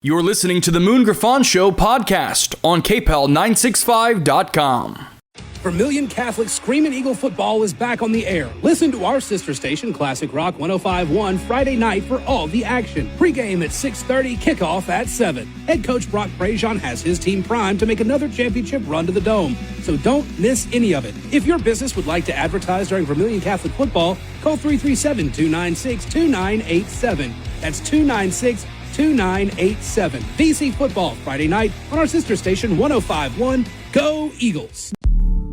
You're listening to the Moon Griffon Show podcast on KPEL965.com. Vermilion Catholic Screamin' Eagle football is back on the air. Listen to our sister station, Classic Rock 105.1, Friday night for all the action. Pre-game at 6:30, kickoff at 7. Head coach Brock Prejean has his team primed to make another championship run to the Dome, so don't miss any of it. If your business would like to advertise during Vermilion Catholic football, call 337-296-2987. That's 296-2987. VC Football, Friday night on our sister station 105.1. Go Eagles!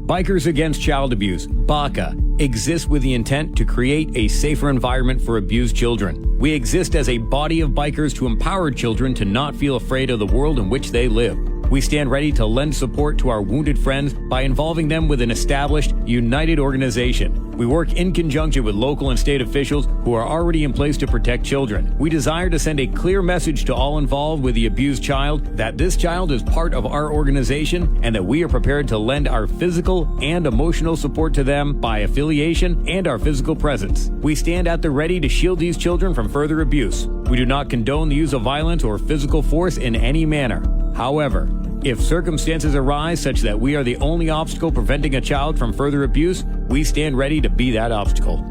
Bikers Against Child Abuse, BACA, exists with the intent to create a safer environment for abused children. We exist as a body of bikers to empower children to not feel afraid of the world in which they live. We stand ready to lend support to our wounded friends by involving them with an established, united organization. We work in conjunction with local and state officials who are already in place to protect children. We desire to send a clear message to all involved with the abused child that this child is part of our organization and that we are prepared to lend our physical and emotional support to them by affiliation and our physical presence. We stand at the ready to shield these children from further abuse. We do not condone the use of violence or physical force in any manner. However, if circumstances arise such that we are the only obstacle preventing a child from further abuse, we stand ready to be that obstacle.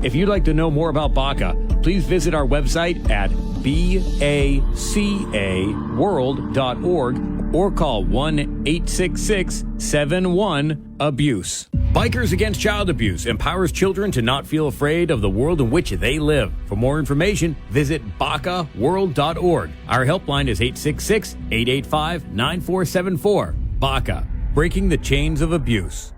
If you'd like to know more about BACA, please visit our website at bacaworld.org or call 1-866-71-ABUSE. Bikers Against Child Abuse empowers children to not feel afraid of the world in which they live. For more information, visit bacaworld.org. Our helpline is 866-885-9474. BACA, breaking the chains of abuse.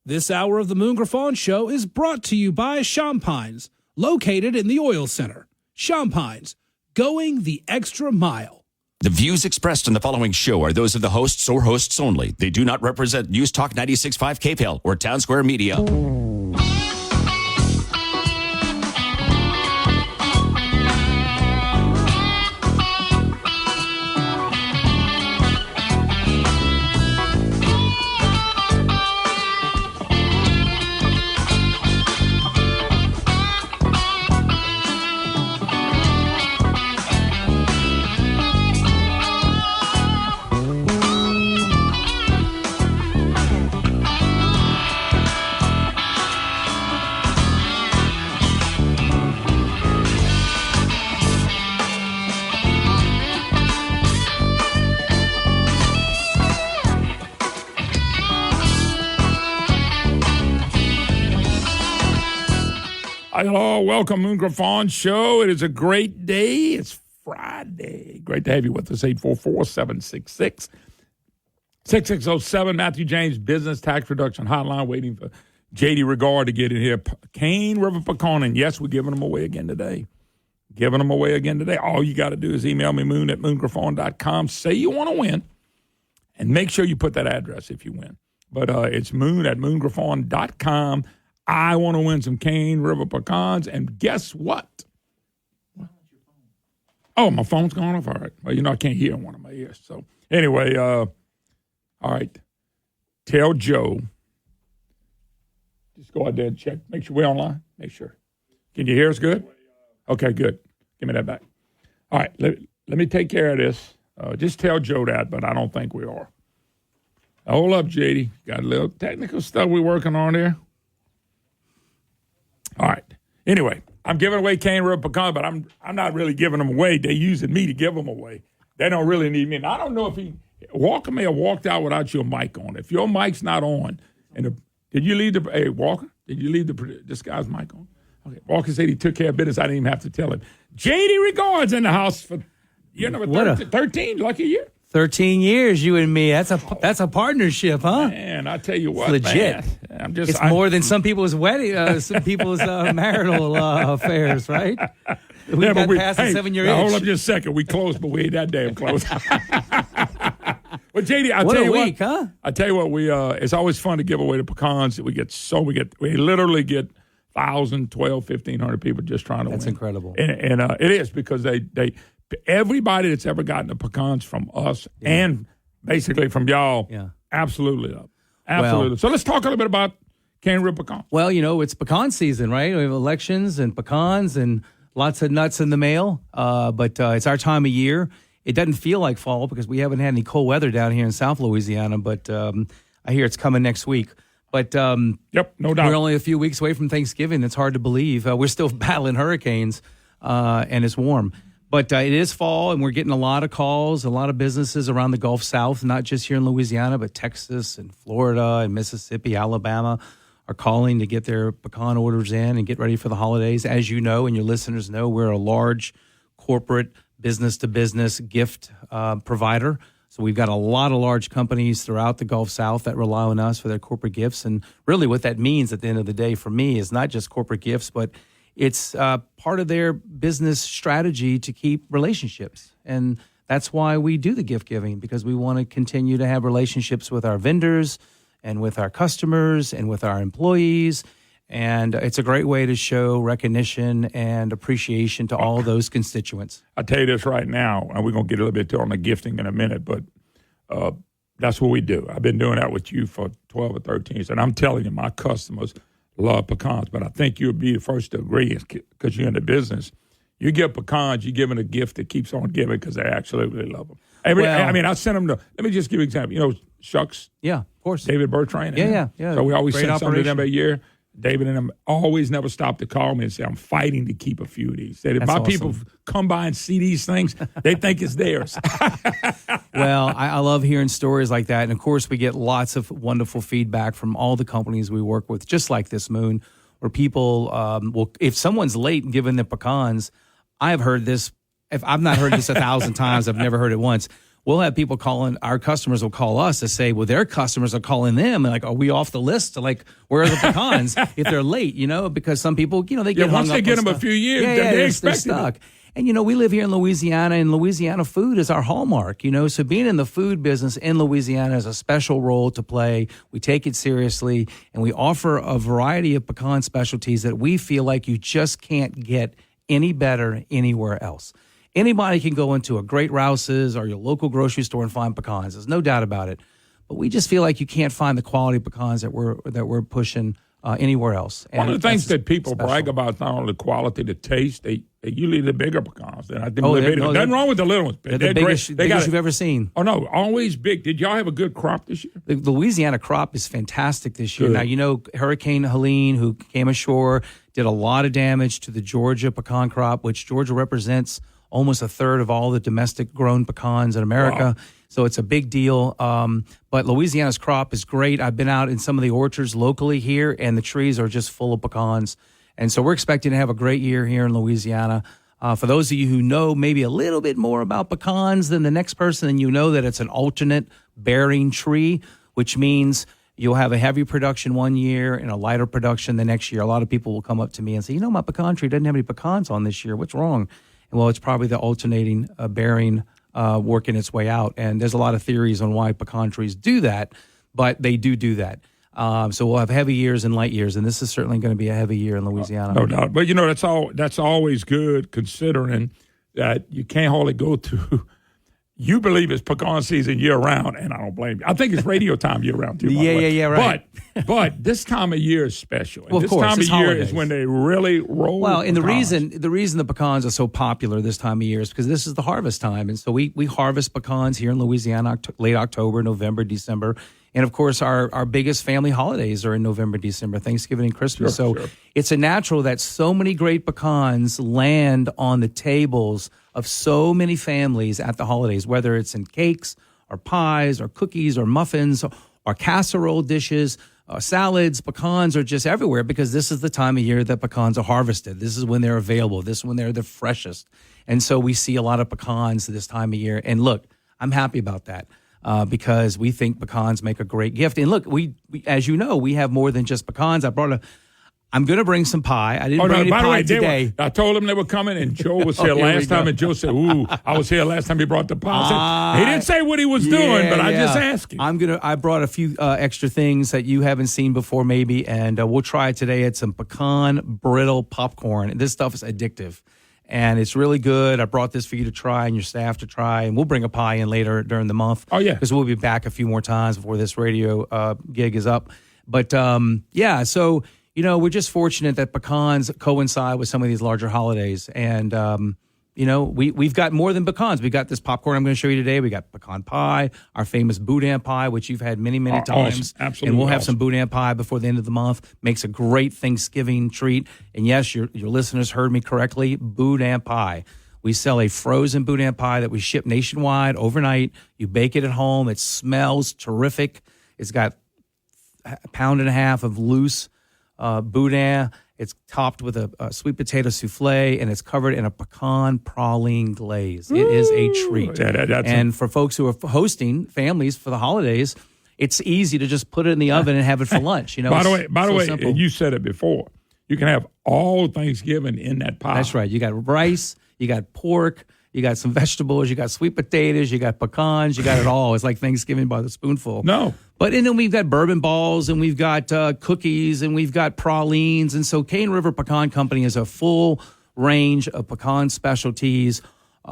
This hour of the Moon Griffon Show is brought to you by Champines, located in the Oil Center. Champines, going the extra mile. The views expressed in the following show are those of the hosts or hosts only. They do not represent News Talk 96.5 KPEL or Town Square Media. Hello, welcome, Moon Griffon Show. It is a great day. It's Friday. Great to have you with us. 844-766-6607. Matthew James Business Tax Reduction Hotline, waiting for J.D. Regard to get in here. Cane River Pecan, and yes, we're giving them away again today. All you got to do is email me, moon@moongriffon.com. Say you want to win, and make sure you put that address if you win. But it's moon@moongriffon.com. I want to win some Cane River Pecans, and guess what? Oh, my phone's gone off. All right. Well, I can't hear in one of my ears. So anyway, all right. Tell Joe. Just go out there and check. Make sure we're online. Make sure. Can you hear us good? Okay, good. Give me that back. All right. Let me take care of this. Just tell Joe that, but I don't think we are. Hold up, JD. Got a little technical stuff we're working on there. All right. Anyway, I'm giving away Cane River Pecan, but I'm not really giving them away. They're using me to give them away. They don't really need me. And I don't know if Walker may have walked out without your mic on. If your mic's not on, did you leave Walker? Did you leave this guy's mic on? Okay. Walker said he took care of business. I didn't even have to tell him. J.D. Regards in the house for year number 13. Lucky year. 13 years, you and me. That's a partnership, huh? Man, I tell you what, it's legit. Man, it's more than some people's wedding, some people's marital affairs, right? We got past the 7-year age. Hold up just a second. We close, but we ain't that damn close. Well, JD, I tell you what, huh? I tell you what, it's always fun to give away the pecans. We literally get 1,000, 1,200, 1,500 people just trying to win. That's incredible. And it is because everybody that's ever gotten the pecans from us and basically from y'all, absolutely love. Absolutely. Well, so let's talk a little bit about Cane River Pecan. Well, it's pecan season, right? We have elections and pecans and lots of nuts in the mail, but it's our time of year. it doesn't feel like fall because we haven't had any cold weather down here in South Louisiana, but I hear it's coming next week. But yep, no doubt. We're only a few weeks away from Thanksgiving. It's hard to believe. We're still battling hurricanes, and it's warm. But it is fall, and we're getting a lot of calls, a lot of businesses around the Gulf South, not just here in Louisiana, but Texas and Florida and Mississippi, Alabama are calling to get their pecan orders in and get ready for the holidays. As you know, and your listeners know, we're a large corporate business-to-business gift provider. So we've got a lot of large companies throughout the Gulf South that rely on us for their corporate gifts. And really what that means at the end of the day for me is not just corporate gifts, but it's part of their business strategy to keep relationships. And that's why we do the gift giving, because we want to continue to have relationships with our vendors and with our customers and with our employees. And it's a great way to show recognition and appreciation to all those constituents. I'll tell you this right now, and we're going to get a little bit on the gifting in a minute, but that's what we do. I've been doing that with you for 12 or 13 years, and I'm telling you, my customers love pecans, but I think you'll be the first to agree because you're in the business. You give pecans, you're giving a gift that keeps on giving because they absolutely love them. I sent them to, let me just give you an example. You know, Shucks? Yeah, of course. David Bertrand? Yeah. So we always Great send something to them operation. a year. David and them always never stop to call me and say, I'm fighting to keep a few of these. Said, if That's my awesome. people come by and see these things, they think it's theirs. Well, I love hearing stories like that. And, of course, we get lots of wonderful feedback from all the companies we work with, just like this, Moon, where people will, if someone's late in giving them pecans, I have heard this. If I've not heard this 1,000 times, I've never heard it once. We'll have people calling, our customers will call us to say, well, their customers are calling them. And like, are we off the list? Like, where are the pecans if they're late, because some people, they get hung once up they get on them a stuff. few years, they're they expect stuck. And, we live here in Louisiana, and Louisiana food is our hallmark, So being in the food business in Louisiana is a special role to play. We take it seriously, and we offer a variety of pecan specialties that we feel like you just can't get any better anywhere else. Anybody can go into a Great Rouse's or your local grocery store and find pecans. There's no doubt about it. But we just feel like you can't find the quality pecans that we're pushing anywhere else. One of the things that people special. brag about is not only the quality, the taste. They usually the bigger pecans. And I think nothing wrong with the little ones. They're the biggest you've ever seen. Oh, no, always big. Did y'all have a good crop this year? The Louisiana crop is fantastic this year. Good. Now, Hurricane Helene, who came ashore, did a lot of damage to the Georgia pecan crop, which Georgia represents almost a third of all the domestic grown pecans in America. Wow. So it's a big deal. But Louisiana's crop is great. I've been out in some of the orchards locally here, and the trees are just full of pecans. And so we're expecting to have a great year here in Louisiana. For those of you who know maybe a little bit more about pecans than the next person, and you know that it's an alternate bearing tree, which means you'll have a heavy production one year and a lighter production the next year. A lot of people will come up to me and say, my pecan tree doesn't have any pecans on this year. What's wrong? Well, it's probably the alternating bearing working its way out. And there's a lot of theories on why pecan trees do that, but they do that. So we'll have heavy years and light years, and this is certainly going to be a heavy year in Louisiana. No doubt. But, that's always good considering that you can't hardly go to – you believe it's pecan season year-round, and I don't blame you. I think it's radio time year-round, too, by the way. Yeah, right. But this time of year is special. Well, this time of year holidays. is when they really roll. Well, and pecans. the reason the pecans are so popular this time of year is because this is the harvest time. And so we harvest pecans here in Louisiana, late October, November, December. And, of course, our biggest family holidays are in November, December, Thanksgiving and Christmas. Sure. It's a natural that so many great pecans land on the tables of so many families at the holidays, whether it's in cakes or pies or cookies or muffins or casserole dishes, salads. Pecans are just everywhere because this is the time of year that pecans are harvested. This is when they're available. This is when they're the freshest. And so we see a lot of pecans this time of year. And look, I'm happy about that. Because we think pecans make a great gift. And look, we as you know, we have more than just pecans. I'm going to bring some pie. I didn't bring any pie today. I told him they were coming, and Joe was here last time, and Joe said, ooh, I was here last time he brought the pie. He didn't say what he was doing, but I just asked him. I brought a few extra things that you haven't seen before maybe, and we'll try it today. It's some pecan brittle popcorn. This stuff is addictive. And it's really good. I brought this for you to try and your staff to try. And we'll bring a pie in later during the month. Oh, yeah. Because we'll be back a few more times before this radio gig is up. But, so, we're just fortunate that pecans coincide with some of these larger holidays. And, You know, we've got more than pecans. We've got this popcorn I'm going to show you today. We got pecan pie, our famous boudin pie, which you've had many times. Awesome. Absolutely. And we'll have some boudin pie before the end of the month. Makes a great Thanksgiving treat. And yes, your listeners heard me correctly, boudin pie. We sell a frozen boudin pie that we ship nationwide overnight. You bake it at home. It smells terrific. It's got a pound and a half of loose boudin. It's topped with a sweet potato souffle, and it's covered in a pecan praline glaze. It is a treat. And for folks who are hosting families for the holidays, it's easy to just put it in the oven and have it for lunch. You know, by the way, simple. and you said it before, you can have all Thanksgiving in that pie. That's right. You got rice, you got pork, you got some vegetables, you got sweet potatoes, you got pecans, you got it all. It's like Thanksgiving by the spoonful. No. But and then we've got bourbon balls, and we've got cookies, and we've got pralines. And so Cane River Pecan Company is a full range of pecan specialties.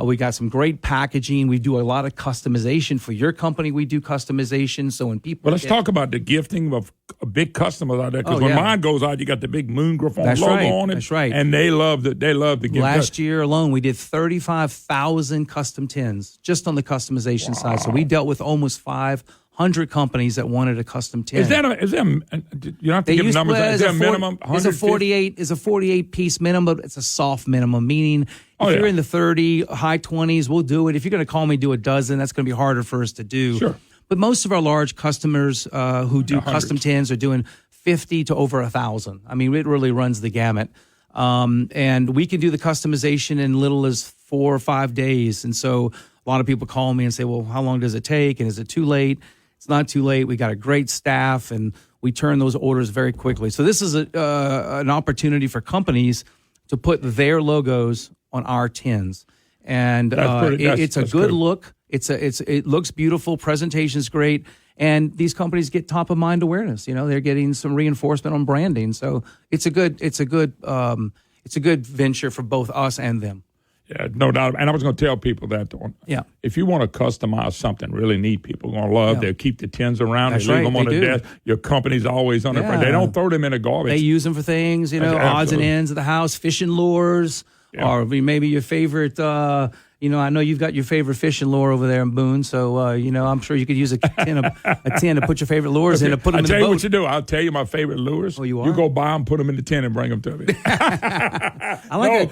We got some great packaging. We do a lot of customization for your company. We do customization. So when people let's talk about the gifting of big customers out there. Because when mine goes out, you got the big Moon Griffon logo on it. That's right. And they love the gift. Last year alone, we did 35,000 custom tins just on the customization side. So we dealt with almost 500 companies that wanted a custom tin. Is there you don't have to give numbers. Is there a minimum? It's a 48 piece minimum, but it's a soft minimum, meaning if you're in the 30, high 20s, we'll do it. If you're going to call me do a dozen, that's going to be harder for us to do. Sure. But most of our large customers who do custom tins are doing 50 to over 1,000. I mean, it really runs the gamut. And we can do the customization in little as 4 or 5 days. And so a lot of people call me and say, well, how long does it take? And is it too late? It's not too late. We got a great staff, and we turn those orders very quickly. So this is an opportunity for companies to put their logos on our tins. And it's a good look. It looks beautiful. Presentation's great. And these companies get top of mind awareness. You know, they're getting some reinforcement on branding. So it's a good venture for both us and them. Yeah, no doubt. And I was going to tell people that if you want to customize something really neat, people are going to love. They'll keep the tins around. That's they leave right, them on they the do. desk. Your company's always on it. They don't throw them in the garbage. They use them for things, you know, odds and ends of the house, fishing lures, or maybe your favorite. I know you've got your favorite fishing lure over there in Boone, so I'm sure you could use a tin to put your favorite lures in and put them in the boat. I'll tell you what you do. I'll tell you my favorite lures. Oh, you are? You go buy them, put them in the tin, and bring them to me. I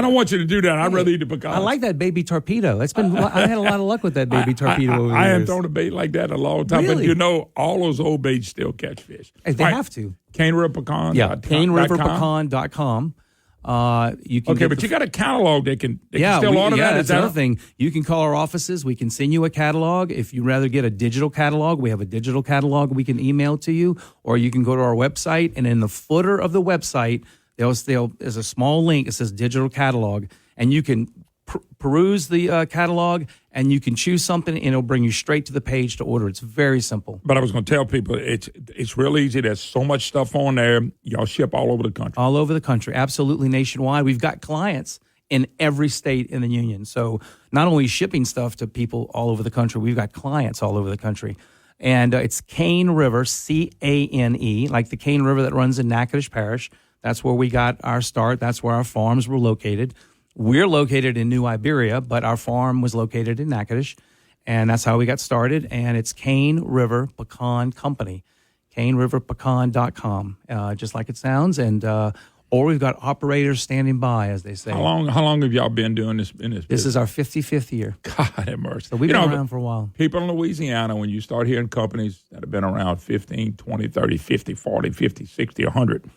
don't want you to do that. I'd rather eat the pecans. I like that baby torpedo. I had a lot of luck with that baby torpedo over the I years. haven't thrown a bait like that in a long time, Really? but all those old baits still catch fish. They have to. Cane River Pecan. Yeah, CaneRiverPecan.com. You can but you got a catalog they can still order that. Yeah, Is that's that another thing. You can call our offices. We can send you a catalog. If you'd rather get a digital catalog, we have a digital catalog we can email to you, or you can go to our website, and in the footer of the website, there's a small link. It says digital catalog, and you can peruse the catalog, and you can choose something, and it'll bring you straight to the page to order. It's very simple. But I was going to tell people it's real easy. There's so much stuff on there. Y'all ship all over the country. All over the country, absolutely nationwide. We've got clients in every state in the union. So not only shipping stuff to people all over the country, we've got clients all over the country. And it's Cane River, C-A-N-E, like the Cane River that runs in Natchitoches Parish. That's where we got our start. That's where our farms were located. We're located in New Iberia, but our farm was located in Natchitoches, and that's how we got started. And it's Cane River Pecan Company, CaneRiverPecan.com, just like it sounds. And or we've got operators standing by, as they say. How long have y'all been doing this in this business? This is our 55th year. God have mercy. So we've been around for a while. People in Louisiana, when you start hearing companies that have been around 15, 20, 30, 50, 40, 50, 60, 100,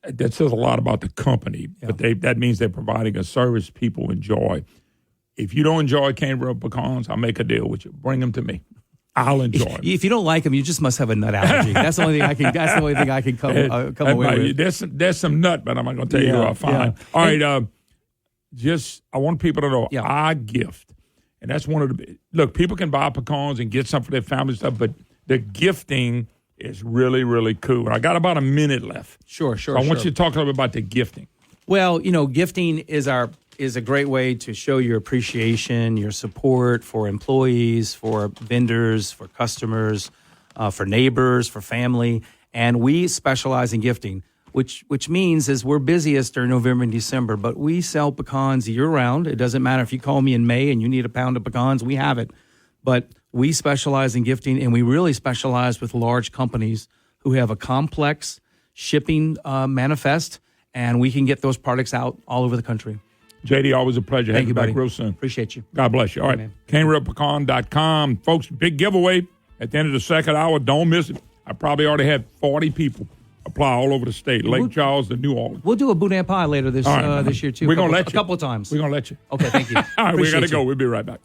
that says a lot about the company, but that means they're providing a service people enjoy. If you don't enjoy Cane River pecans, I'll make a deal with you. Bring them to me. I'll enjoy them. If you don't like them, you just must have a nut allergy. That's the only thing I can. That's the only thing I can come away with. There's some nut, but I'm not going to tell you how I find. All right, I want people to know our gift, and that's one of the look. People can buy pecans and get some for their family and stuff, but the gifting is really, really cool. I got about a minute left. Sure. So I want you to talk a little bit about the gifting. Well, gifting is a great way to show your appreciation, your support for employees, for vendors, for customers, for neighbors, for family. And we specialize in gifting. which means is we're busiest during November and December, but we sell pecans year-round. It doesn't matter if you call me in May and you need a pound of pecans, we have it. But we specialize in gifting, and we really specialize with large companies who have a complex shipping manifest, and we can get those products out all over the country. JD, always a pleasure. Thank you, back buddy. real soon. Appreciate you. God bless you. All right, CaneRibPecan.com. Folks, big giveaway at the end of the second hour. Don't miss it. I probably already had 40 people apply all over the state, Lake Charles to New Orleans. We'll do a boudin pie later this year, too. We're going to let you. A couple of times. We're going to let you. Okay, thank you. All right, we got to Appreciate go. you. We'll be right back.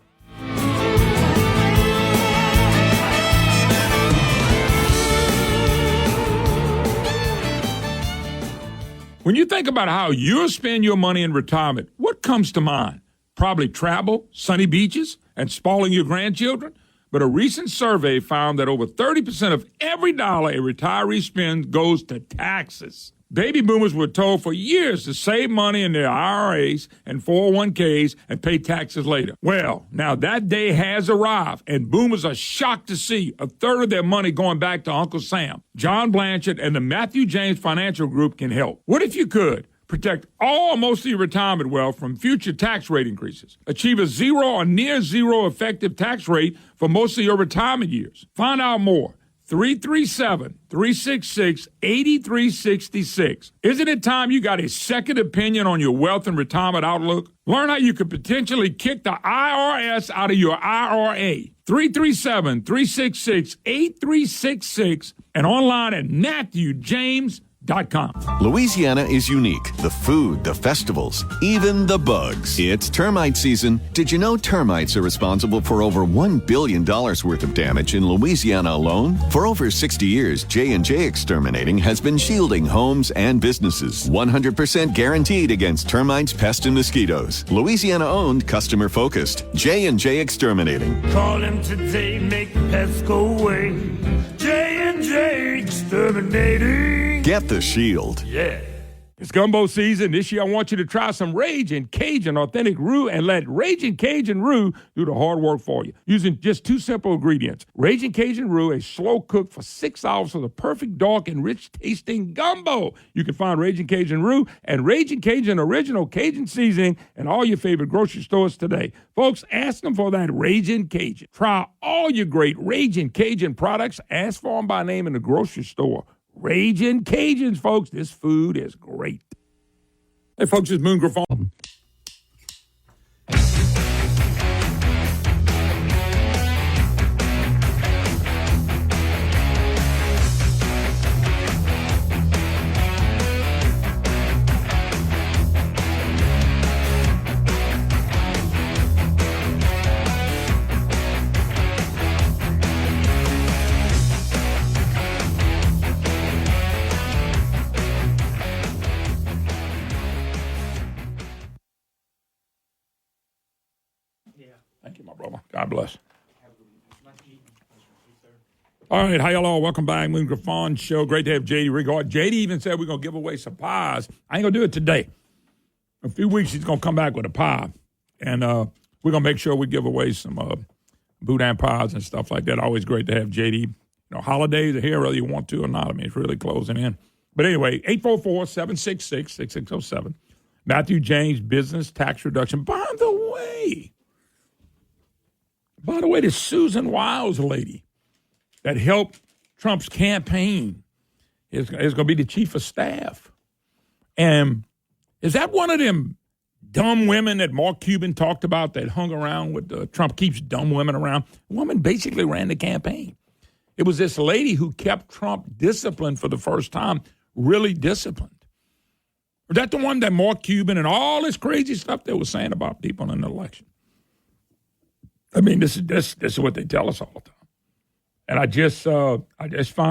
When you think about how you'll spend your money in retirement, what comes to mind? Probably travel, sunny beaches, and spoiling your grandchildren. But a recent survey found that over 30% of every dollar a retiree spends goes to taxes. Baby boomers were told for years to save money in their IRAs and 401ks and pay taxes later. Well, now that day has arrived, and boomers are shocked to see a third of their money going back to Uncle Sam. John Blanchard and the Matthew James Financial Group can help. What if you could? Protect all or most of your retirement wealth from future tax rate increases. Achieve a zero or near zero effective tax rate for most of your retirement years. Find out more. 337-366-8366. Isn't it time you got a second opinion on your wealth and retirement outlook? Learn how you could potentially kick the IRS out of your IRA. 337-366-8366 and online at MatthewJames.com. Louisiana is unique. The food, the festivals, even the bugs. It's termite season. Did you know termites are responsible for over $1 billion worth of damage in Louisiana alone? For over 60 years, J&J Exterminating has been shielding homes and businesses. 100% guaranteed against termites, pests, and mosquitoes. Louisiana-owned, customer-focused. J&J Exterminating. Call him today, make the pests go away. J&J Exterminating. Get the shield. Yeah. It's gumbo season. This year, I want you to try some Ragin' Cajun Authentic Roux and let Ragin' Cajun Roux do the hard work for you. Using just two simple ingredients. Ragin' Cajun Roux, a slow cook for 6 hours for the perfect dark and rich tasting gumbo. You can find Ragin' Cajun Roux and Ragin' Cajun Original Cajun Seasoning in all your favorite grocery stores today. Folks, ask them for that Ragin' Cajun. Try all your great Ragin' Cajun products. Ask for them by name in the grocery store. Ragin' Cajuns, folks. This food is great. Hey, folks, it's Moon Griffon. Thank you, my brother. God bless. All right, hi, hello. Welcome back. Moon Griffon Show. Great to have J.D. Rigard. J.D. even said we're going to give away some pies. I ain't going to do it today. In a few weeks, he's going to come back with a pie. And we're going to make sure we give away some boudin pies and stuff like that. Always great to have J.D. You know, holidays are here, whether you want to or not. I mean, it's really closing in. But anyway, 844-766-6607. Matthew James Business Tax Reduction. By the way, this Susan Wiles lady that helped Trump's campaign is going to be the chief of staff. And is that one of them dumb women that Mark Cuban talked about that hung around with Trump keeps dumb women around? The woman basically ran the campaign. It was this lady who kept Trump disciplined for the first time, really disciplined. Is that the one that Mark Cuban and all this crazy stuff they were saying about people in the election? I mean, this is what they tell us all the time. And I just found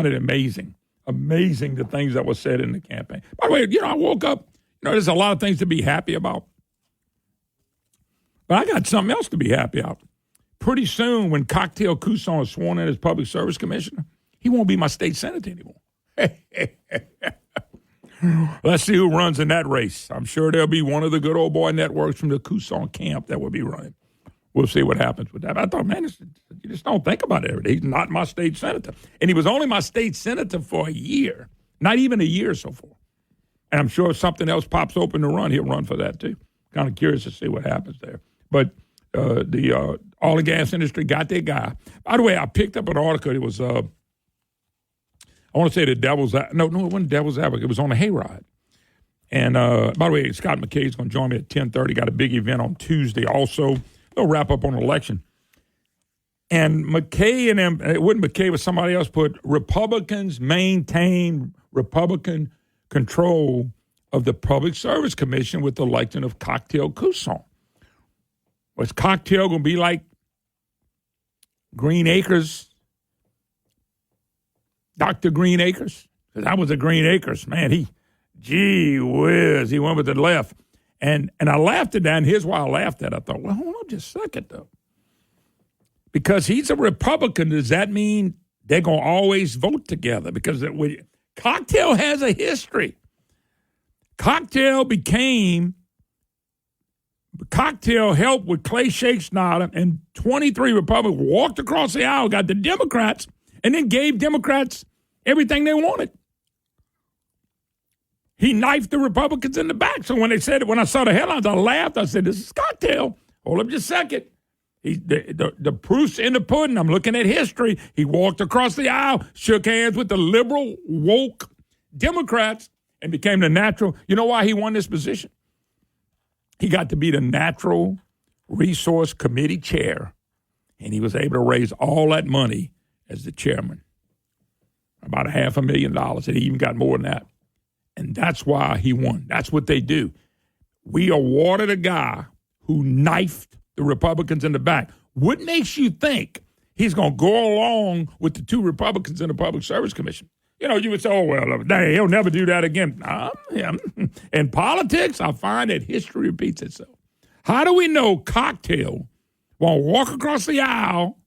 it amazing the things that were said in the campaign. By the way, I woke up, there's a lot of things to be happy about. But I got something else to be happy about. Pretty soon, when Cocktail Couson is sworn in as public service commissioner, he won't be my state senator anymore. Let's see who runs in that race. I'm sure there'll be one of the good old boy networks from the Couson camp that will be running. We'll see what happens with that. I thought, man, you just don't think about it every day. He's not my state senator. And he was only my state senator for a year. Not even a year so far. And I'm sure if something else pops open to run, he'll run for that too. Kind of curious to see what happens there. But the oil and gas industry got their guy. By the way, I picked up an article. It was, I want to say the Devil's, no, it wasn't Devil's Advocate. It was on the Hayride. And by the way, Scott McKay is going to join me at 10:30. Got a big event on Tuesday also. They'll wrap up on election. And McKay and them, it wasn't McKay, but somebody else put Republicans maintain Republican control of the Public Service Commission with the election of Cocktail Cusson. Was Cocktail going to be like Green Acres? Dr. Green Acres? Because I was a Green Acres. Man, gee whiz, he went with the left. And I laughed at that, and here's why I laughed at it. I thought, well, hold on just a second, though. Because he's a Republican, does that mean they're going to always vote together? Because Cocktail has a history. Cocktail helped with Clay Shake Snyder, and 23 Republicans walked across the aisle, got the Democrats, and then gave Democrats everything they wanted. He knifed the Republicans in the back. So when I saw the headlines, I laughed. I said, this is Cocktail. Hold up just a second. The proof's in the pudding. I'm looking at history. He walked across the aisle, shook hands with the liberal, woke Democrats, and became the natural. You know why he won this position? He got to be the Natural Resource Committee chair, and he was able to raise all that money as the chairman, about $500,000, and he even got more than that. And that's why he won. That's what they do. We awarded a guy who knifed the Republicans in the back. What makes you think he's going to go along with the two Republicans in the Public Service Commission? You know, you would say, oh, well, he'll never do that again. In politics, I find that history repeats itself. How do we know Cocktail won't walk across the aisle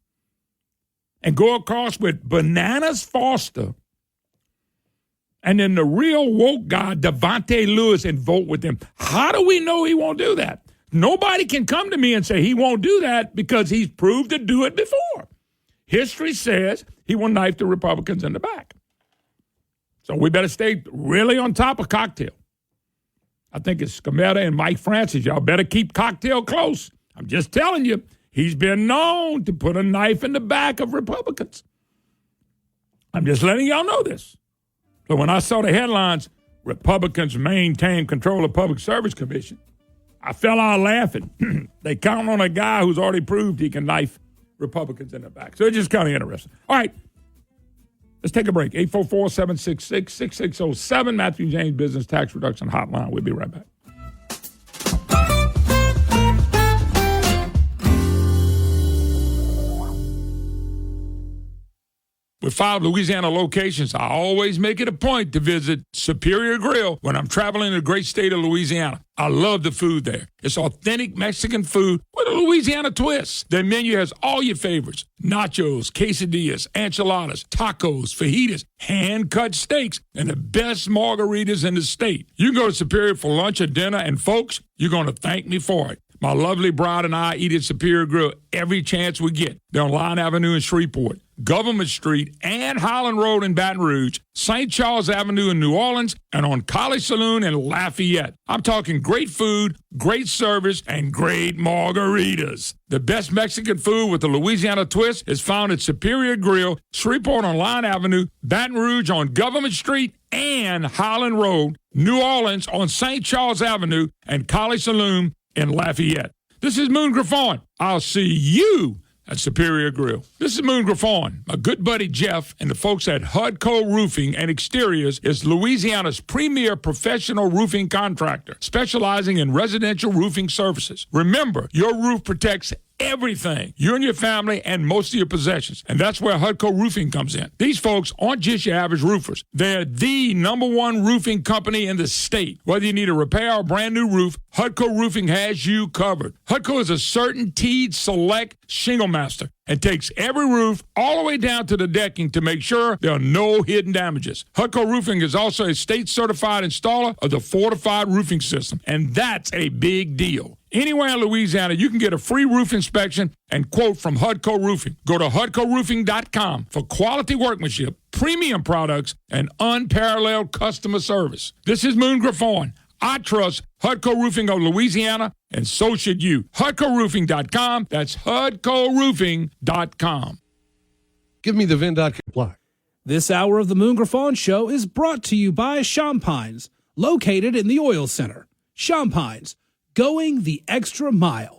and go across with Bananas Foster and then the real woke guy, Devontae Lewis, and vote with him? How do we know he won't do that? Nobody can come to me and say he won't do that because he's proved to do it before. History says he will knife the Republicans in the back. So we better stay really on top of Cocktail. I think it's Scametta and Mike Francis. Y'all better keep Cocktail close. I'm just telling you, he's been known to put a knife in the back of Republicans. I'm just letting y'all know this. So when I saw the headlines, Republicans maintain control of Public Service Commission, I fell out laughing. They count on a guy who's already proved he can knife Republicans in the back. So it's just kind of interesting. All right, let's take a break. 844-766-6607, Matthew James Business Tax Reduction Hotline. We'll be right back. With 5 Louisiana locations, I always make it a point to visit Superior Grill when I'm traveling in the great state of Louisiana. I love the food there. It's authentic Mexican food with a Louisiana twist. Their menu has all your favorites: nachos, quesadillas, enchiladas, tacos, fajitas, hand-cut steaks, and the best margaritas in the state. You can go to Superior for lunch or dinner, and folks, you're going to thank me for it. My lovely bride and I eat at Superior Grill every chance we get. They're on Line Avenue in Shreveport, Government Street and Highland Road in Baton Rouge, St. Charles Avenue in New Orleans, and on College Saloon in Lafayette. I'm talking great food, great service, and great margaritas. The best Mexican food with the Louisiana twist is found at Superior Grill, Shreveport on Line Avenue, Baton Rouge on Government Street and Highland Road, New Orleans on St. Charles Avenue, and College Saloon in Lafayette. This is Moon Griffon. I'll see you at Superior Grill. This is Moon Griffon. My good buddy Jeff and the folks at Hudco Roofing and Exteriors is Louisiana's premier professional roofing contractor, specializing in residential roofing services. Remember, your roof protects everything, you and your family, and most of your possessions. And that's where Hudco Roofing comes in. These folks aren't just your average roofers. They're the #1 roofing company in the state. Whether you need a repair or brand new roof, Hudco Roofing has you covered. Hudco is a CertainTeed Select Shingle Master and takes every roof all the way down to the decking to make sure there are no hidden damages. Hudco Roofing is also a state-certified installer of the Fortified Roofing System, and that's a big deal. Anywhere in Louisiana, you can get a free roof inspection and quote from HUDCO Roofing. Go to HUDCOroofing.com for quality workmanship, premium products, and unparalleled customer service. This is Moon Griffon. I trust HUDCO Roofing of Louisiana, and so should you. HUDCOroofing.com. That's HUDCOroofing.com. Give me the VIN.com block. This hour of the Moon Griffon Show is brought to you by Champines, located in the Oil Center. Champines, going the extra mile.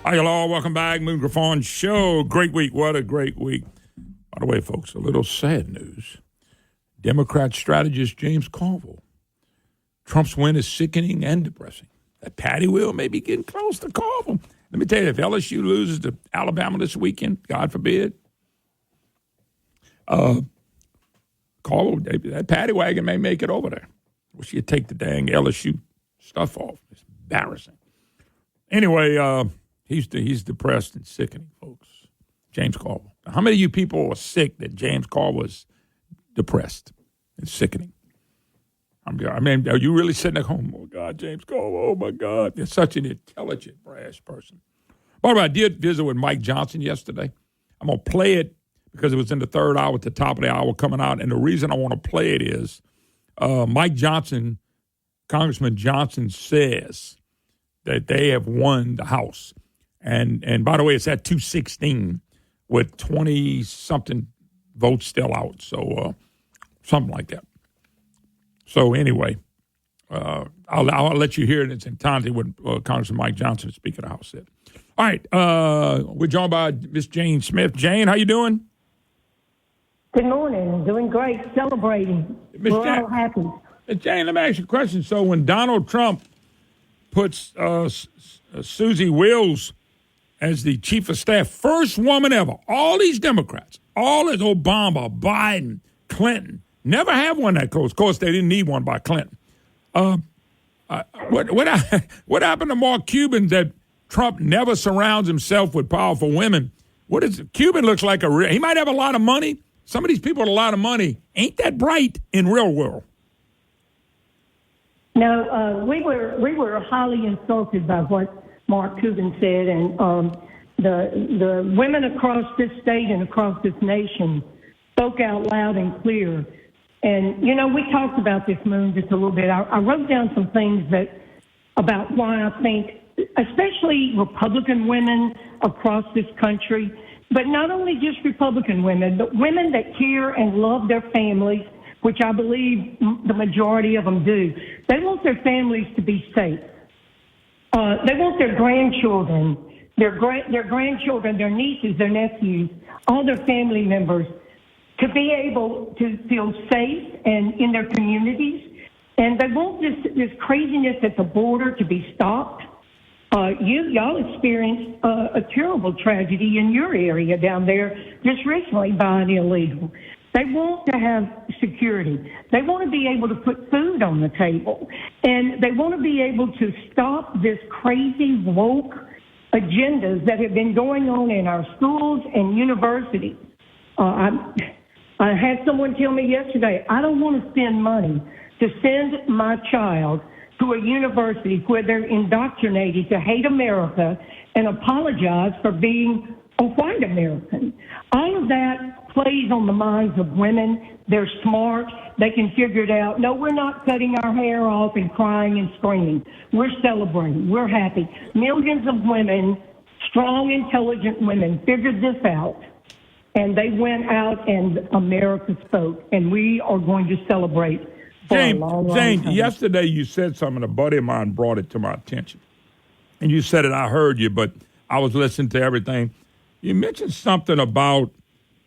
Hi, hello. Welcome back. Moon Griffon Show. Great week. What a great week. By the way, folks, a little sad news. Democrat strategist James Carville. Trump's win is sickening and depressing. That Patty wheel may be getting close to Carville. Let me tell you, if LSU loses to Alabama this weekend, God forbid, Carville, that Patty wagon may make it over there. Wish you'd take the dang LSU stuff off. It's embarrassing. Anyway, he's depressed and sickening, folks. James Carville. How many of you people are sick that James Carville was depressed and sickening? I mean, are you really sitting at home? Oh, God, James Carville, oh, my God. You're such an intelligent, brash person. By the way, I did visit with Mike Johnson yesterday. I'm going to play it because it was in the third hour at the top of the hour coming out. And the reason I want to play it is Mike Johnson, Congressman Johnson, says that they have won the House. And by the way, it's at 216 with 20-something votes still out. So something like that. So anyway, I'll let you hear it in its entirety what Congressman Mike Johnson, Speaker of the House, said. All right, we're joined by Miss Jane Smith. Jane, how you doing? Good morning. Doing great. Celebrating. We're all happy. Jane, let me ask you a question. So when Donald Trump puts Susie Wills as the chief of staff, first woman ever, all these Democrats, all this Obama, Biden, Clinton, never have one that close. Of course, they didn't need one by Clinton. What happened to Mark Cuban that Trump never surrounds himself with powerful women? What is Cuban looks like he might have a lot of money. Some of these people with a lot of money ain't that bright in real world. No, we were highly insulted by what Mark Cuban said, and the women across this state and across this nation spoke out loud and clear. And, you know, we talked about this, Moon, just a little bit. I wrote down some things about why I think, especially Republican women across this country, but not only just Republican women, but women that care and love their families, which I believe the majority of them do. They want their families to be safe. They want their grandchildren, their grandchildren, their nieces, their nephews, all their family members to be able to feel safe and in their communities. And they want this craziness at the border to be stopped. Y'all experienced a terrible tragedy in your area down there just recently by an illegal. They want to have security. They want to be able to put food on the table. And they want to be able to stop this crazy woke agendas that have been going on in our schools and universities. I had someone tell me yesterday, I don't want to spend money to send my child to a university where they're indoctrinated to hate America and apologize for being a white American. All of that plays on the minds of women. They're smart. They can figure it out. No, we're not cutting our hair off and crying and screaming. We're celebrating. We're happy. Millions of women, strong, intelligent women, figured this out. And they went out and America spoke. And we are going to celebrate for a long time. Yesterday you said something. A buddy of mine brought it to my attention. And you said it, I heard you, but I was listening to everything. You mentioned something about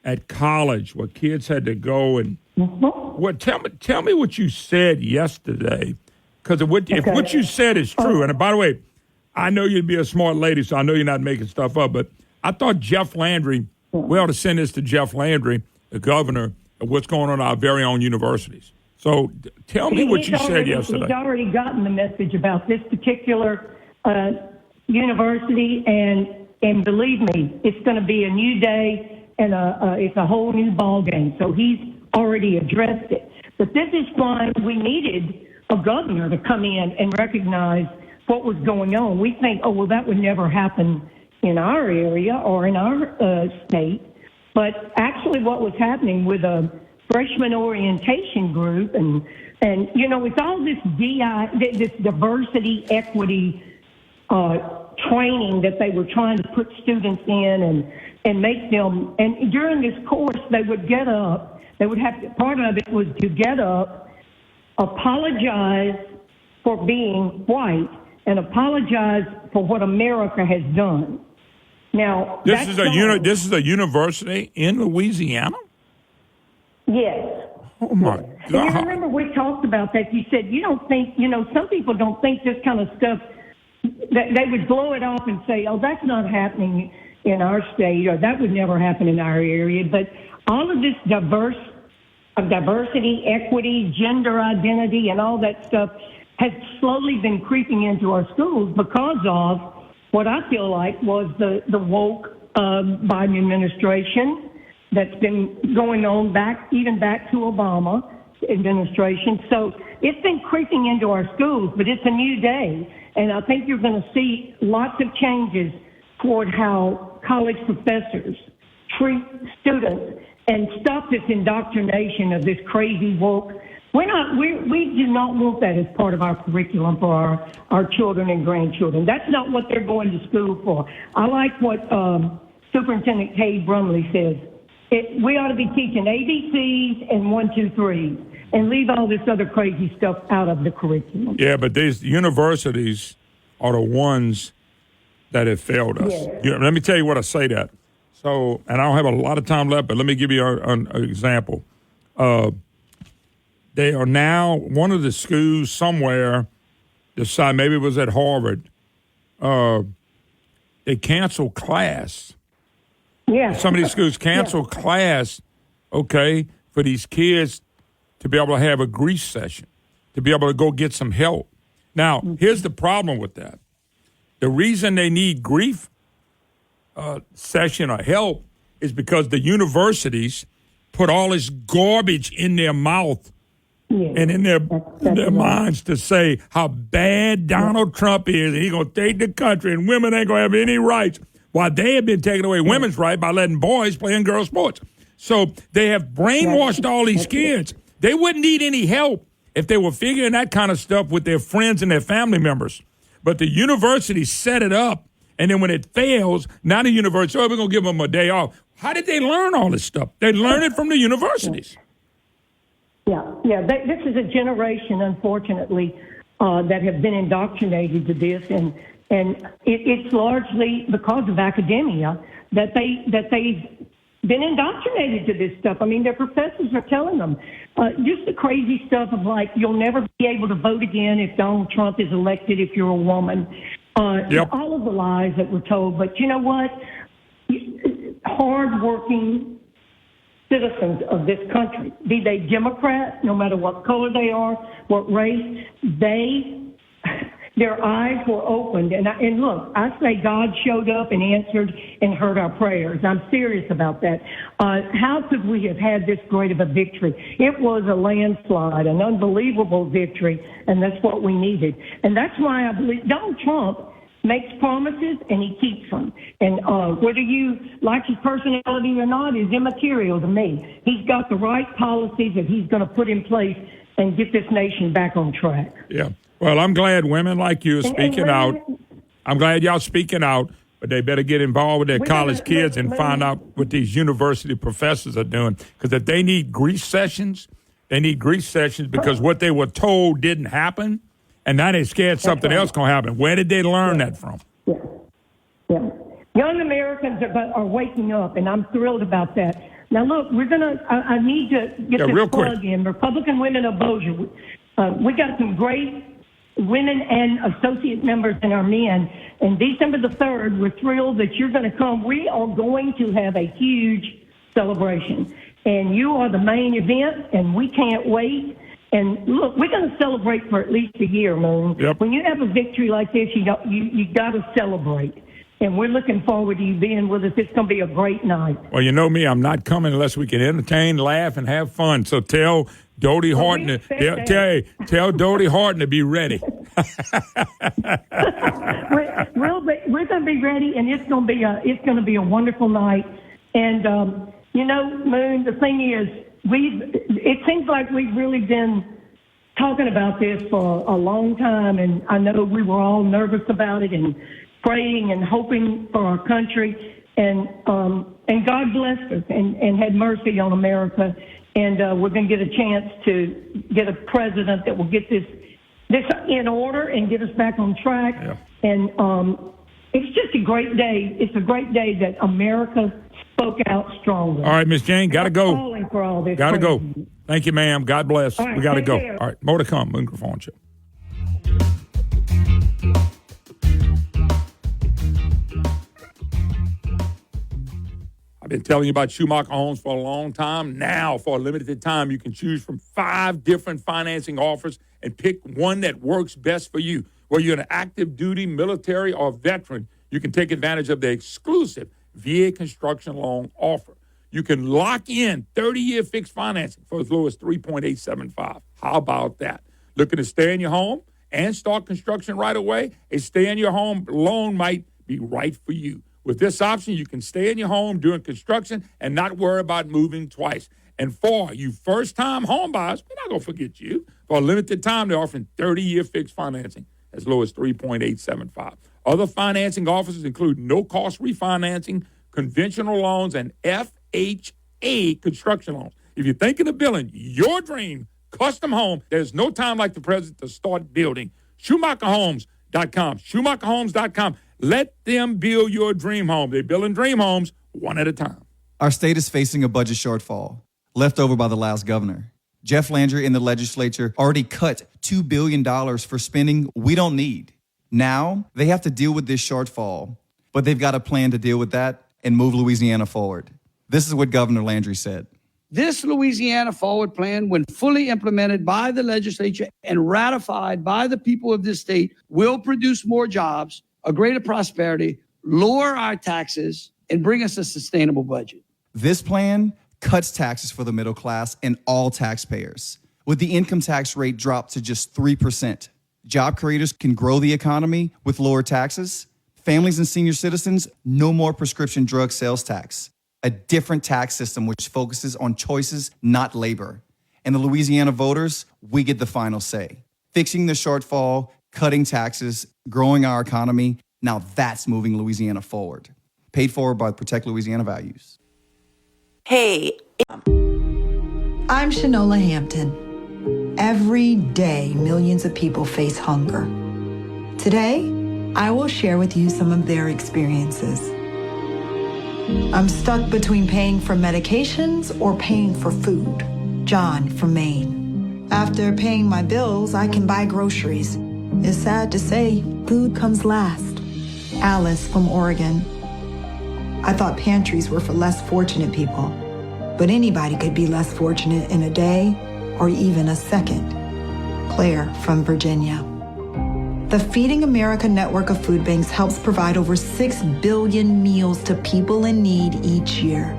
at college where kids had to go and tell me what you said yesterday, because if what you said is true, and by the way, I know you'd be a smart lady, so I know you're not making stuff up, but I thought Jeff Landry, we ought to send this to Jeff Landry, the governor, what's going on at our very own universities. So tell me what you said yesterday. He's already gotten the message about this particular university, and believe me, it's going to be a new day, and it's a whole new ball game. So he's already addressed it. But this is why we needed a governor to come in and recognize what was going on. We think, oh, well, that would never happen in our area or in our state. But actually what was happening with a freshman orientation group and you know, it's all this this diversity, equity training that they were trying to put students in and make them, and during this course they would get up, they would have to, part of it was to get up, apologize for being white, and apologize for what America has done. Now, this is a university in Louisiana? Yes. Oh, my God. And you remember we talked about that. You said you don't think, you know, some people don't think this kind of stuff, that they would blow it off and say, oh, that's not happening in our state, or that would never happen in our area. But all of this diversity, equity, gender identity, and all that stuff has slowly been creeping into our schools because of what I feel like was the woke Biden administration that's been going on back to Obama administration. So it's been creeping into our schools, but it's a new day. And I think you're going to see lots of changes toward how college professors treat students and stop this indoctrination of this crazy woke. We do not want that as part of our curriculum for our children and grandchildren. That's not what they're going to school for. I like what Superintendent Cade Brumley says. We ought to be teaching ABCs and 1, 2, 3, and leave all this other crazy stuff out of the curriculum. Yeah, but these universities are the ones that have failed us. Yeah. Let me tell you what I say that. So, and I don't have a lot of time left, but let me give you an example. They are now, one of the schools somewhere, decided, maybe it was at Harvard, they canceled class. Yeah. Some of these schools cancel class, okay, for these kids to be able to have a grief session, to be able to go get some help. Now, here's the problem with that. The reason they need grief session or help is because the universities put all this garbage in their mouth and in their minds to say how bad Donald Trump is, and he's going to take the country and women ain't going to have any rights. While they have been taking away women's rights by letting boys play in girls' sports. So they have brainwashed all these kids. They wouldn't need any help if they were figuring that kind of stuff with their friends and their family members. But the university set it up, and then when it fails, now the university, we're going to give them a day off. How did they learn all this stuff? They learn it from the universities. Yeah. This is a generation, unfortunately, that have been indoctrinated to this, and it's largely because of academia that they've been indoctrinated to this stuff. I mean, their professors are telling them just the crazy stuff of like, you'll never be able to vote again if Donald Trump is elected if you're a woman. All of the lies that were told. But you know what? Hard-working citizens of this country, be they Democrat, no matter what color they are, what race, their eyes were opened. And look, I say God showed up and answered and heard our prayers. I'm serious about that. How could we have had this great of a victory? It was a landslide, an unbelievable victory, and that's what we needed. And that's why I believe Donald Trump makes promises and he keeps them. And whether you like his personality or not is immaterial to me. He's got the right policies that he's going to put in place and get this nation back on track. Yeah. Well, I'm glad women like you are speaking out. I'm glad y'all speaking out, but they better get involved with their college kids and find out what these university professors are doing. Because if they need grief sessions, they need grief sessions because what they were told didn't happen, and now they're scared something else going to happen. Where did they learn that from? Yeah. Young Americans are waking up, and I'm thrilled about that. Now, look, I need to get this plug in. Republican Women of Bossier. We got some great women and associate members and our men. And December the 3rd, we're thrilled that you're going to come. We are going to have a huge celebration. and you are the main event, and we can't wait. And look, we're going to celebrate for at least a year, Moon. Yep. When you have a victory like this, you got to celebrate. And we're looking forward to you being with us. It's going to be a great night. Well, you know me, I'm not coming unless we can entertain, laugh, and have fun. So tell Dodie Horton, tell Dodie Horton to be ready. We're going to be ready, and it's going to be a wonderful night. And Moon, the thing is, it seems like we've really been talking about this for a long time, and I know we were all nervous about it and praying and hoping for our country, and God blessed us and had mercy on America, and we're going to get a chance to get a president that will get this in order and get us back on track. Yeah. And it's just a great day. It's a great day that America spoke out stronger. All right, Miss Jane, got to go. Calling for all this. Got to go. Thank you, ma'am. God bless. All right, we got to take go. care. All right, more to come. Moon Griffon Show. I've been telling you about Schumacher Homes for a long time. Now, for a limited time, you can choose from 5 different financing offers and pick one that works best for you. Whether you're an active duty, military, or veteran, you can take advantage of the exclusive VA construction loan offer. You can lock in 30-year fixed financing for as low as 3.875. How about that? Looking to stay in your home and start construction right away? A stay-in-your-home loan might be right for you. With this option, you can stay in your home during construction and not worry about moving twice. And for you first-time home buyers, we're not going to forget you. For a limited time, they're offering 30-year fixed financing as low as 3.875. Other financing offers include no-cost refinancing, conventional loans, and FHA construction loans. If you're thinking of building your dream custom home, there's no time like the present to start building. SchumacherHomes.com. SchumacherHomes.com. Let them build your dream home. They're building dream homes one at a time. Our state is facing a budget shortfall, left over by the last governor. Jeff Landry in the legislature already cut $2 billion for spending we don't need. Now they have to deal with this shortfall, but they've got a plan to deal with that and move Louisiana forward. This is what Governor Landry said. This Louisiana Forward Plan, when fully implemented by the legislature and ratified by the people of this state, will produce more jobs, a greater prosperity, lower our taxes, and bring us a sustainable budget. This plan cuts taxes for the middle class and all taxpayers, with the income tax rate dropped to just 3%. Job creators can grow the economy with lower taxes. Families and senior citizens, no more prescription drug sales tax. A different tax system which focuses on choices, not labor. And the Louisiana voters, we get the final say. Fixing the shortfall, cutting taxes, growing our economy, now that's moving Louisiana forward. Paid for by Protect Louisiana Values. Hey, I'm Shanola Hampton. Every day, millions of people face hunger. Today, I will share with you some of their experiences. I'm stuck between paying for medications or paying for food. John from Maine. After paying my bills, I can buy groceries. It's sad to say, food comes last. Alice from Oregon. I thought pantries were for less fortunate people, but anybody could be less fortunate in a day or even a second. Claire from Virginia. The Feeding America network of food banks helps provide over 6 billion meals to people in need each year.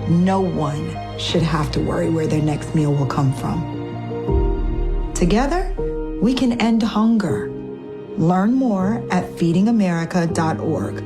No one should have to worry where their next meal will come from. Together, we can end hunger. Learn more at feedingamerica.org.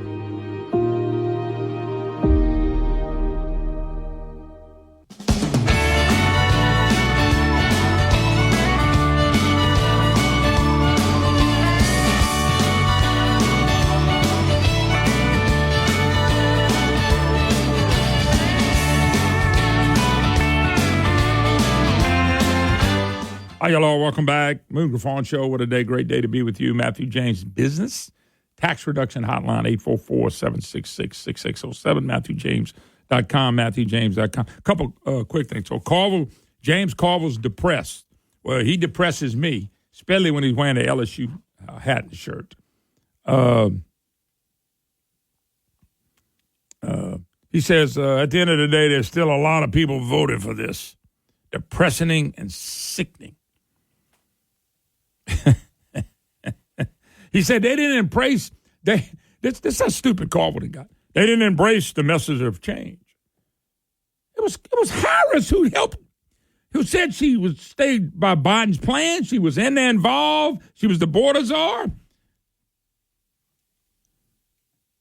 Hi, y'all. Welcome back. Moon Griffon Show. What a day. Great day to be with you. Matthew James Business Tax Reduction Hotline, 844-766-6607. MatthewJames.com, MatthewJames.com. A couple quick things. So James Carville's depressed. Well, he depresses me, especially when he's wearing the LSU hat and shirt. He says, at the end of the day, there's still a lot of people voted for this. Depressing and sickening. He said they didn't embrace, this is a stupid call what he got. They didn't embrace the message of change. It was Harris who helped, who said she was stayed by Biden's plan. She was in there involved. She was the border czar.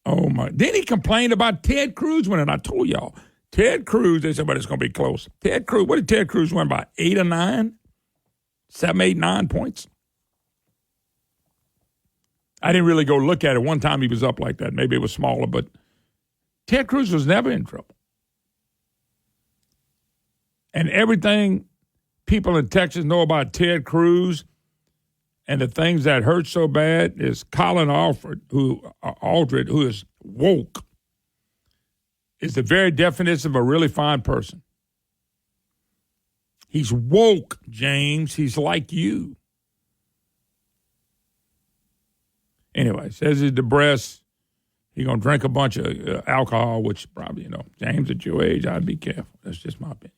Oh, my. Then he complained about Ted Cruz winning. I told y'all, Ted Cruz, they said, but it's going to be close. Ted Cruz, what did Ted Cruz win by? 8 or 9? 7, 8, 9 points? I didn't really go look at it. One time he was up like that. Maybe it was smaller, but Ted Cruz was never in trouble. And everything people in Texas know about Ted Cruz and the things that hurt so bad is Colin Aldred, who is woke, is the very definition of a really fine person. He's woke, James. He's like you. Anyway, says he's depressed. He's going to drink a bunch of alcohol, which probably, James, at your age, I'd be careful. That's just my opinion.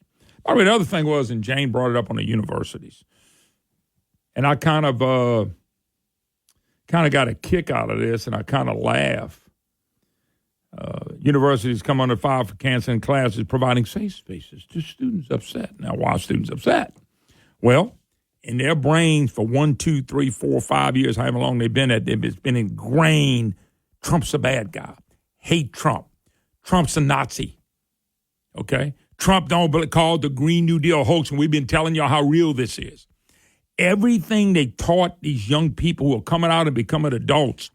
By the way, the other thing was, and Jane brought it up on the universities, and I kind of got a kick out of this, and I kind of laugh. Universities come under fire for canceling classes, providing safe spaces to students upset. Now, why are students upset? Well, in their brains for 1, 2, 3, 4, 5 years, however long they've been at, it's been ingrained, Trump's a bad guy. Hate Trump. Trump's a Nazi. Okay? Trump don't call the Green New Deal hoax, and we've been telling y'all how real this is. Everything they taught these young people who are coming out and becoming adults,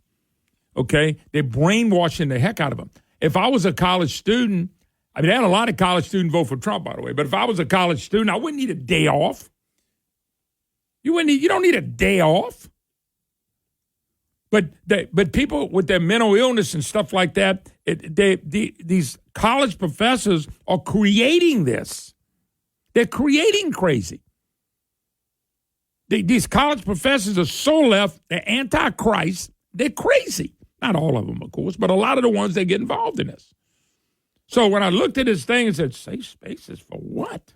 okay, they're brainwashing the heck out of them. If I was a college student, they had a lot of college students vote for Trump, by the way, but if I was a college student, I wouldn't need a day off. You don't need a day off. But people with their mental illness and stuff like that, these college professors are creating this. They're creating crazy. These college professors are so left, they're anti-Christ, they're crazy. Not all of them, of course, but a lot of the ones that get involved in this. So when I looked at this thing and said, safe spaces for what?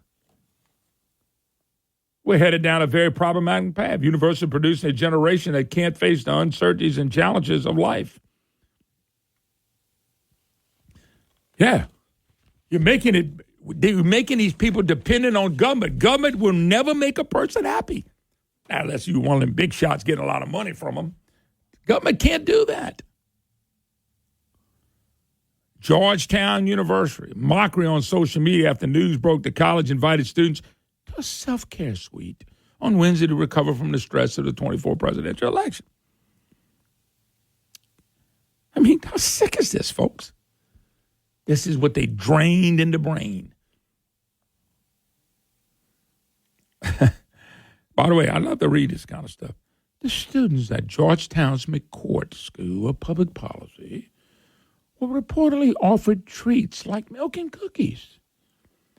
We're headed down a very problematic path. University producing a generation that can't face the uncertainties and challenges of life. Yeah. You're making these people dependent on government. Government will never make a person happy. Now, unless you're one of them big shots getting a lot of money from them. Government can't do that. Georgetown University, mockery on social media after news broke the college invited students to a self-care suite on Wednesday to recover from the stress of the 2024 presidential election. I mean, how sick is this, folks? This is what they drained in the brain. By the way, I love to read this kind of stuff. The students at Georgetown's McCourt School of Public Policy were reportedly offered treats like milk and cookies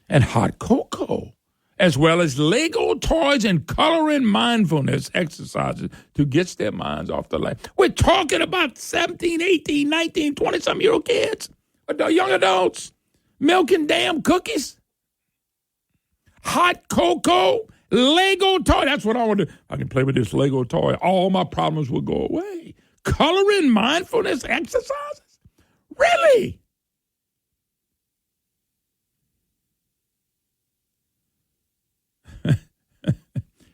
and hot cocoa, as well as Lego toys and coloring mindfulness exercises to get their minds off the life. We're talking about 17, 18, 19, 20-some-year-old kids, young adults, milk and damn cookies, hot cocoa, Lego toy. That's what I want to do. I can play with this Lego toy. All my problems will go away. Coloring mindfulness exercises? Really?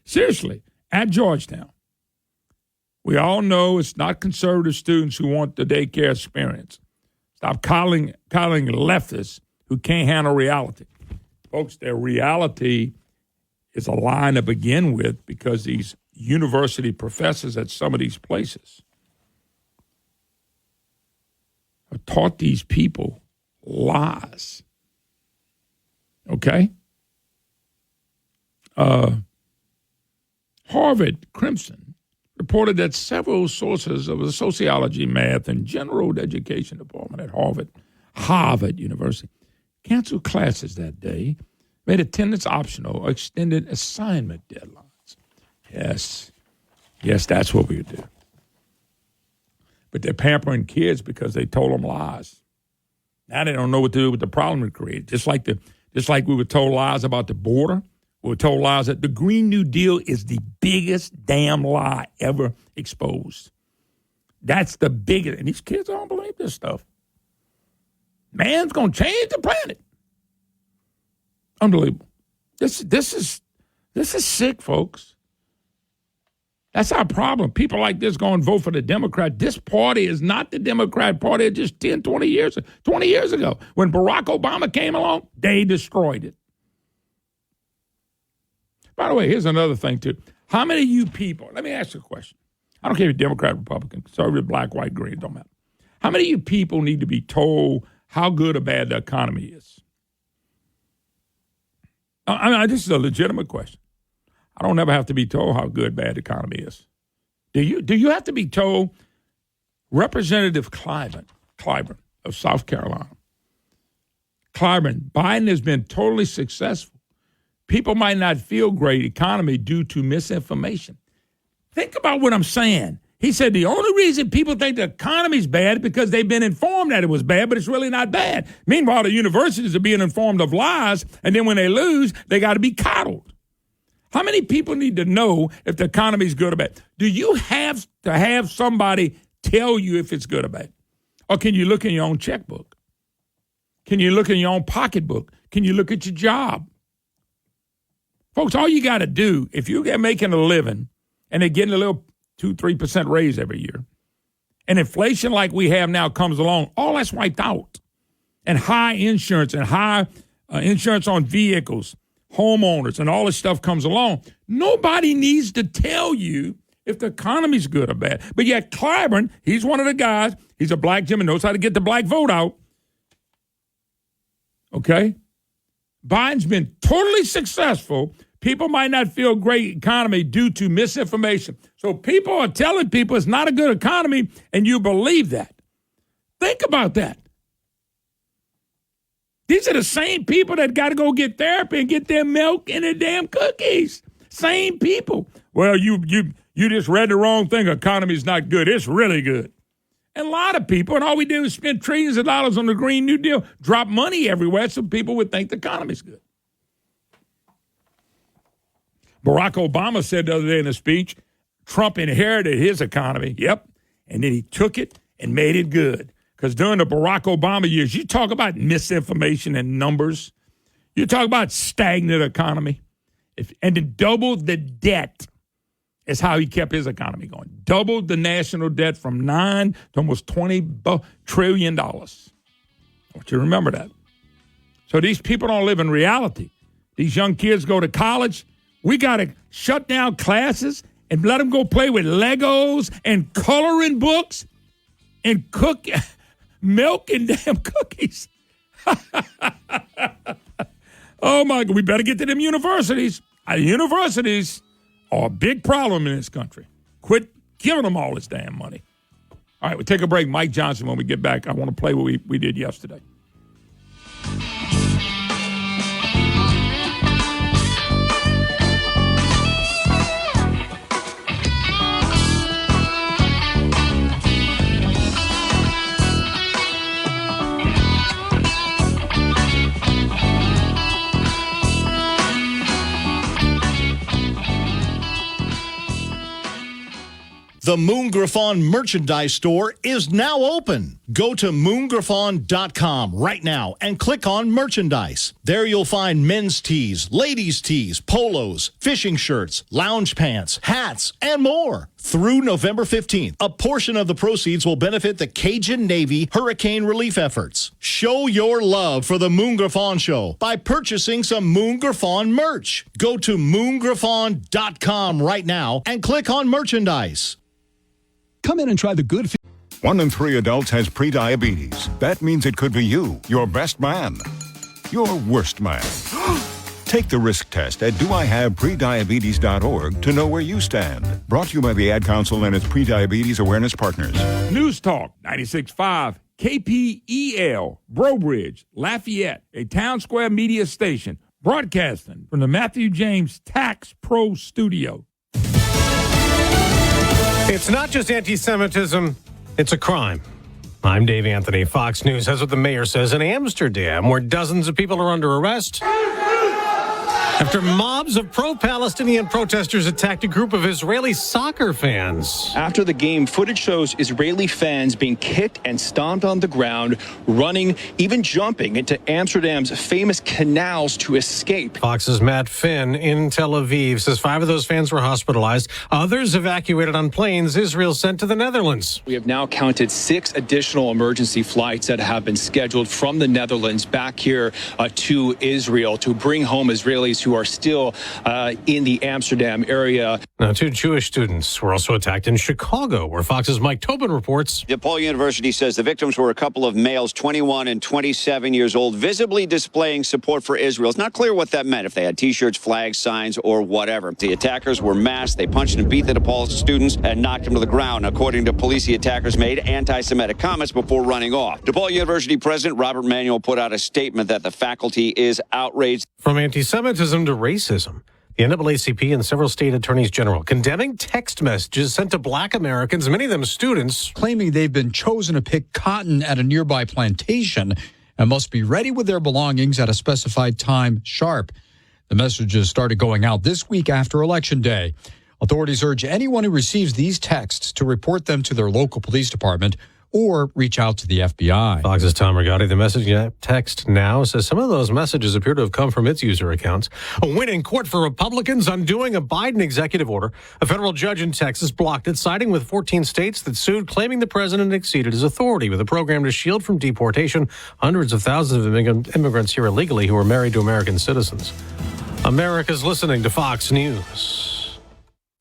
Seriously, at Georgetown, we all know it's not conservative students who want the daycare experience. Stop calling leftists who can't handle reality. Folks, their reality is a lie to begin with because these university professors at some of these places have taught these people lies. Okay? Harvard Crimson reported that several sources of the sociology, math, and general education department at Harvard University canceled classes that day, made attendance optional, or extended assignment deadlines. Yes, that's what we would do. But they're pampering kids because they told them lies. Now they don't know what to do with the problem it created. Just like we were told lies about the border. We were told lies that the Green New Deal is the biggest damn lie ever exposed. That's the biggest. And these kids don't believe this stuff. Man's going to change the planet. Unbelievable. This is sick, folks. That's our problem. People like this go and vote for the Democrat. This party is not the Democrat Party of just 10, 20 years ago. When Barack Obama came along, they destroyed it. By the way, here's another thing, too. How many of you people, let me ask you a question. I don't care if you're Democrat, Republican, conservative, black, white, green, it don't matter. How many of you people need to be told how good or bad the economy is? This is a legitimate question. I don't ever have to be told how good, bad the economy is. Do you have to be told? Representative Clyburn of South Carolina. Clyburn, Biden has been totally successful. People might not feel great economy due to misinformation. Think about what I'm saying. He said the only reason people think the economy's bad is because they've been informed that it was bad, but it's really not bad. Meanwhile, the universities are being informed of lies, and then when they lose, they got to be coddled. How many people need to know if the economy's good or bad? Do you have to have somebody tell you if it's good or bad? Or can you look in your own checkbook? Can you look in your own pocketbook? Can you look at your job? Folks, all you got to do, if you're making a living and they're getting a little 2-3% raise every year, and inflation like we have now comes along, all that's wiped out. And high insurance and high insurance on vehicles, homeowners, and all this stuff comes along. Nobody needs to tell you if the economy's good or bad. But yet Clyburn, he's one of the guys, he's a black Jim and knows how to get the black vote out. Okay? Biden's been totally successful. People might not feel great economy due to misinformation. So people are telling people it's not a good economy, and you believe that. Think about that. These are the same people that got to go get therapy and get their milk and their damn cookies. Same people. Well, you just read the wrong thing. Economy's not good. It's really good. And a lot of people, and all we do is spend trillions of dollars on the Green New Deal, drop money everywhere so people would think the economy's good. Barack Obama said the other day in a speech, Trump inherited his economy. Yep. And then he took it and made it good. Because during the Barack Obama years, you talk about misinformation and numbers. You talk about stagnant economy. And then doubled the debt is how he kept his economy going. Doubled the national debt from $9 to almost $20 trillion. I want you to remember that. So these people don't live in reality. These young kids go to college. We got to shut down classes and let them go play with Legos and coloring books and cook milk and damn cookies. Oh, my God. We better get to them universities. Universities are a big problem in this country. Quit giving them all this damn money. All right, we'll take a break. Mike Johnson, when we get back, I want to play what we did yesterday. The Moon Griffon merchandise store is now open. Go to moongriffon.com right now and click on merchandise. There you'll find men's tees, ladies' tees, polos, fishing shirts, lounge pants, hats, and more. Through November 15th, a portion of the proceeds will benefit the Cajun Navy hurricane relief efforts. Show your love for the Moon Griffon Show by purchasing some Moon Griffon merch. Go to moongriffon.com right now and click on merchandise. Come in and try the good. 1 in 3 adults has prediabetes. That means it could be you, your best man, your worst man. Take the risk test at doihaveprediabetes.org to know where you stand. Brought to you by the Ad Council and its prediabetes awareness partners. News Talk 96.5 KPEL, Brobridge, Lafayette, a Town Square media station, broadcasting from the Matthew James Tax Pro Studio. It's not just anti-Semitism, it's a crime. I'm Dave Anthony. Fox News has what the mayor says in Amsterdam, where dozens of people are under arrest after mobs of pro-Palestinian protesters attacked a group of Israeli soccer fans. After the game, footage shows Israeli fans being kicked and stomped on the ground, running, even jumping into Amsterdam's famous canals to escape. Fox's Matt Finn in Tel Aviv says 5 of those fans were hospitalized. Others evacuated on planes Israel sent to the Netherlands. We have now counted 6 additional emergency flights that have been scheduled from the Netherlands back here to Israel to bring home Israelis who are still in the Amsterdam area. Now, 2 Jewish students were also attacked in Chicago, where Fox's Mike Tobin reports. DePaul University says the victims were a couple of males, 21 and 27 years old, visibly displaying support for Israel. It's not clear what that meant, if they had T-shirts, flags, signs, or whatever. The attackers were masked. They punched and beat the DePaul students and knocked them to the ground. According to police, the attackers made anti-Semitic comments before running off. DePaul University President Robert Manuel put out a statement that the faculty is outraged. From anti-Semitism to racism, the NAACP and several state attorneys general condemning text messages sent to black Americans, many of them students, claiming they've been chosen to pick cotton at a nearby plantation and must be ready with their belongings at a specified time sharp. The messages started going out this week after Election Day. Authorities urge anyone who receives these texts to report them to their local police department or reach out to the FBI. Fox's Tom Rigotti. The message text now says some of those messages appear to have come from its user accounts. A win in court for Republicans undoing a Biden executive order. A federal judge in Texas blocked it, siding with 14 states that sued, claiming the president exceeded his authority with a program to shield from deportation hundreds of thousands of immigrants here illegally who are married to American citizens. America's listening to Fox News.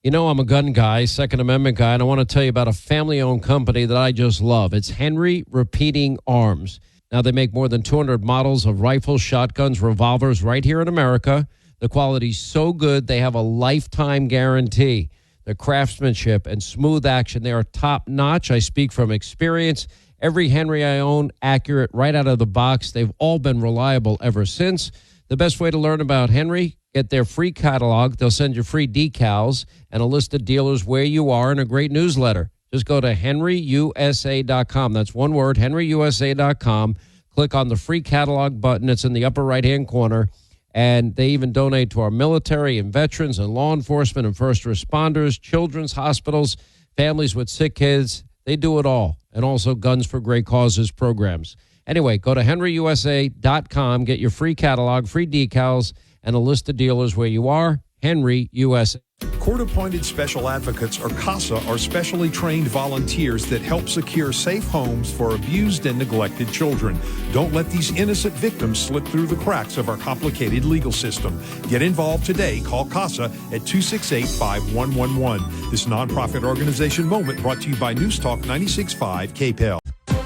You know, I'm a gun guy, Second Amendment guy, and I want to tell you about a family-owned company that I just love. It's Henry Repeating Arms. Now, they make more than 200 models of rifles, shotguns, revolvers right here in America. The quality's so good, they have a lifetime guarantee. The craftsmanship and smooth action, they are top-notch. I speak from experience. Every Henry I own, accurate right out of the box. They've all been reliable ever since. The best way to learn about Henry, get their free catalog. They'll send you free decals and a list of dealers where you are and a great newsletter. Just go to henryusa.com. That's one word, henryusa.com. Click on the free catalog button. It's in the upper right-hand corner. And they even donate to our military and veterans and law enforcement and first responders, children's hospitals, families with sick kids. They do it all. And also Guns for Great Causes programs. Anyway, go to henryusa.com. Get your free catalog, free decals, and a list of dealers where you are. Henry USA. Court-appointed special advocates, or CASA, are specially trained volunteers that help secure safe homes for abused and neglected children. Don't let these innocent victims slip through the cracks of our complicated legal system. Get involved today. Call CASA at 268-5111. This nonprofit organization moment brought to you by News Talk 96.5 KPEL.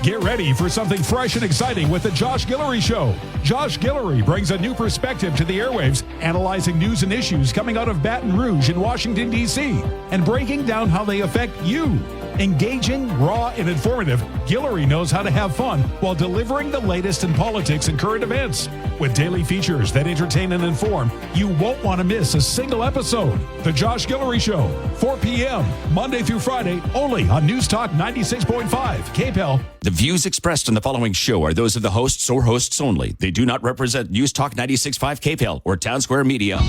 Get ready for something fresh and exciting with the Josh Guillory Show. Josh Guillory brings a new perspective to the airwaves, analyzing news and issues coming out of Baton Rouge in Washington, D.C., and breaking down how they affect you. Engaging, raw, and informative, Guillory knows how to have fun while delivering the latest in politics and current events. With daily features that entertain and inform, you won't want to miss a single episode. The Josh Guillory Show, 4 p.m., Monday through Friday, only on News Talk 96.5, KPEL. The views expressed in the following show are those of the hosts or hosts only. They do not represent News Talk 96.5 KPEL or Town Square Media.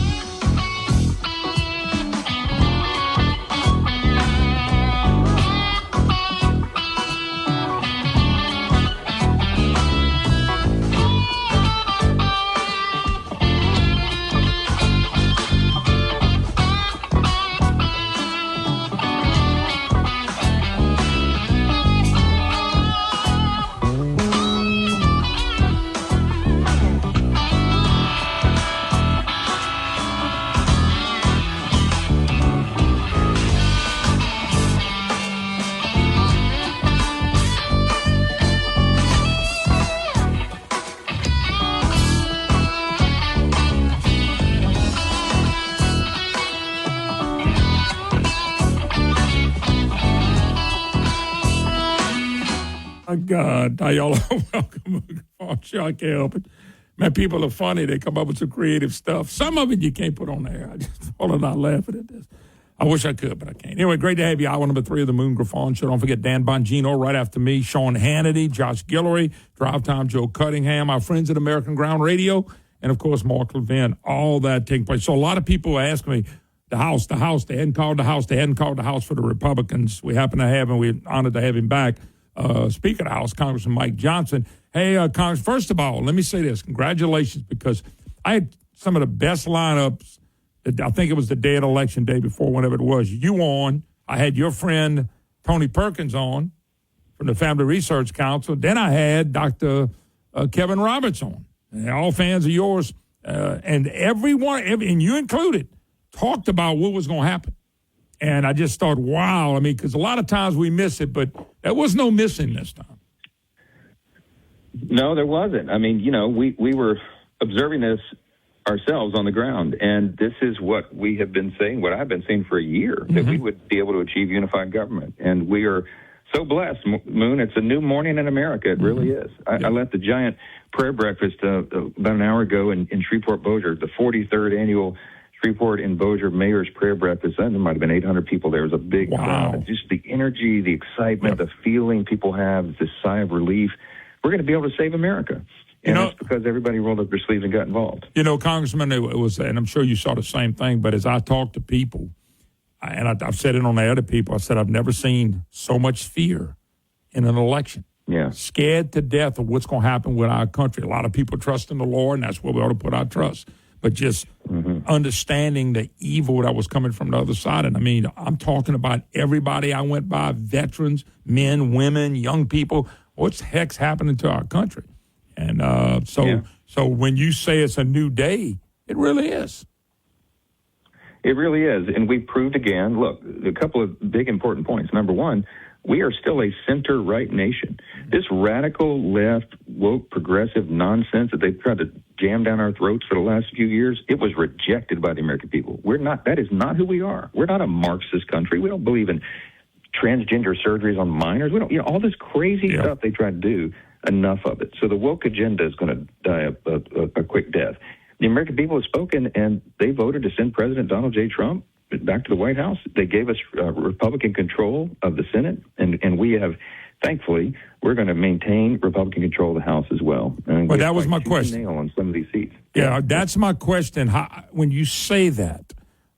My God, now y'all are welcome. Oh, sure, I can't help it. Man, people are funny. They come up with some creative stuff. Some of it you can't put on there. I just all are not laughing at this. I wish I could, but I can't. Anyway, great to have you. Hour number 3 of the Moon Griffon Show. Don't forget Dan Bongino right after me, Sean Hannity, Josh Guillory, Drive Time Joe Cunningham, our friends at American Ground Radio, and, of course, Mark Levin. All that taking place. So a lot of people ask me, the House. They hadn't called the House. They hadn't called the House for the Republicans. We happen to have, and we're honored to have him back, Speaker of the House, Congressman Mike Johnson. Hey, Congress, first of all, let me say this. Congratulations, because I had some of the best lineups. I think it was the day of election day before, whenever it was. You on. I had your friend Tony Perkins on from the Family Research Council. Then I had Dr. Kevin Roberts on. And they're all fans of yours. And everyone, and you included, talked about what was going to happen. And I just thought, wow. I mean, because a lot of times we miss it, but there was no missing this time. No, there wasn't. I mean, we were observing this ourselves on the ground, and this is what we have been saying, what I've been saying for a year, that we would be able to achieve unified government. And we are so blessed, Moon. It's a new morning in America. It really is. I led the giant prayer breakfast about an hour ago in Shreveport, Bossier, the 43rd annual Shreveport and Bossier Mayor's Prayer Breakfast. There might have been 800 people there. It was a big crowd. Just the energy, the excitement, the feeling people have, this sigh of relief. We're going to be able to save America. And that's because everybody rolled up their sleeves and got involved. Congressman, it was, and I'm sure you saw the same thing, but as I talk to people, and I've said it on the other people, I said I've never seen so much fear in an election. Yeah. Scared to death of what's going to happen with our country. A lot of people trust in the Lord, and that's where we ought to put our trust. But just understanding the evil that was coming from the other side. And I mean, I'm talking about everybody I went by, veterans, men, women, young people. What's heck's happening to our country? And so when you say it's a new day, it really is. It really is. And we proved again, look, a couple of big important points. Number one, we are still a center-right nation. This radical left, woke, progressive nonsense that they've tried to jam down our throats for the last few years, it was rejected by the American people. That is not who we are. We're not a Marxist country. We don't believe in transgender surgeries on minors. We don't, all this crazy stuff they try to do, enough of it. So the woke agenda is going to die a quick death. The American people have spoken, and they voted to send President Donald J. Trump back to the White House. They gave us Republican control of the Senate, and we have, thankfully, we're going to maintain Republican control of the House as well. And that was my question. Nail on some of these seats. Yeah, that's my question. When you say that,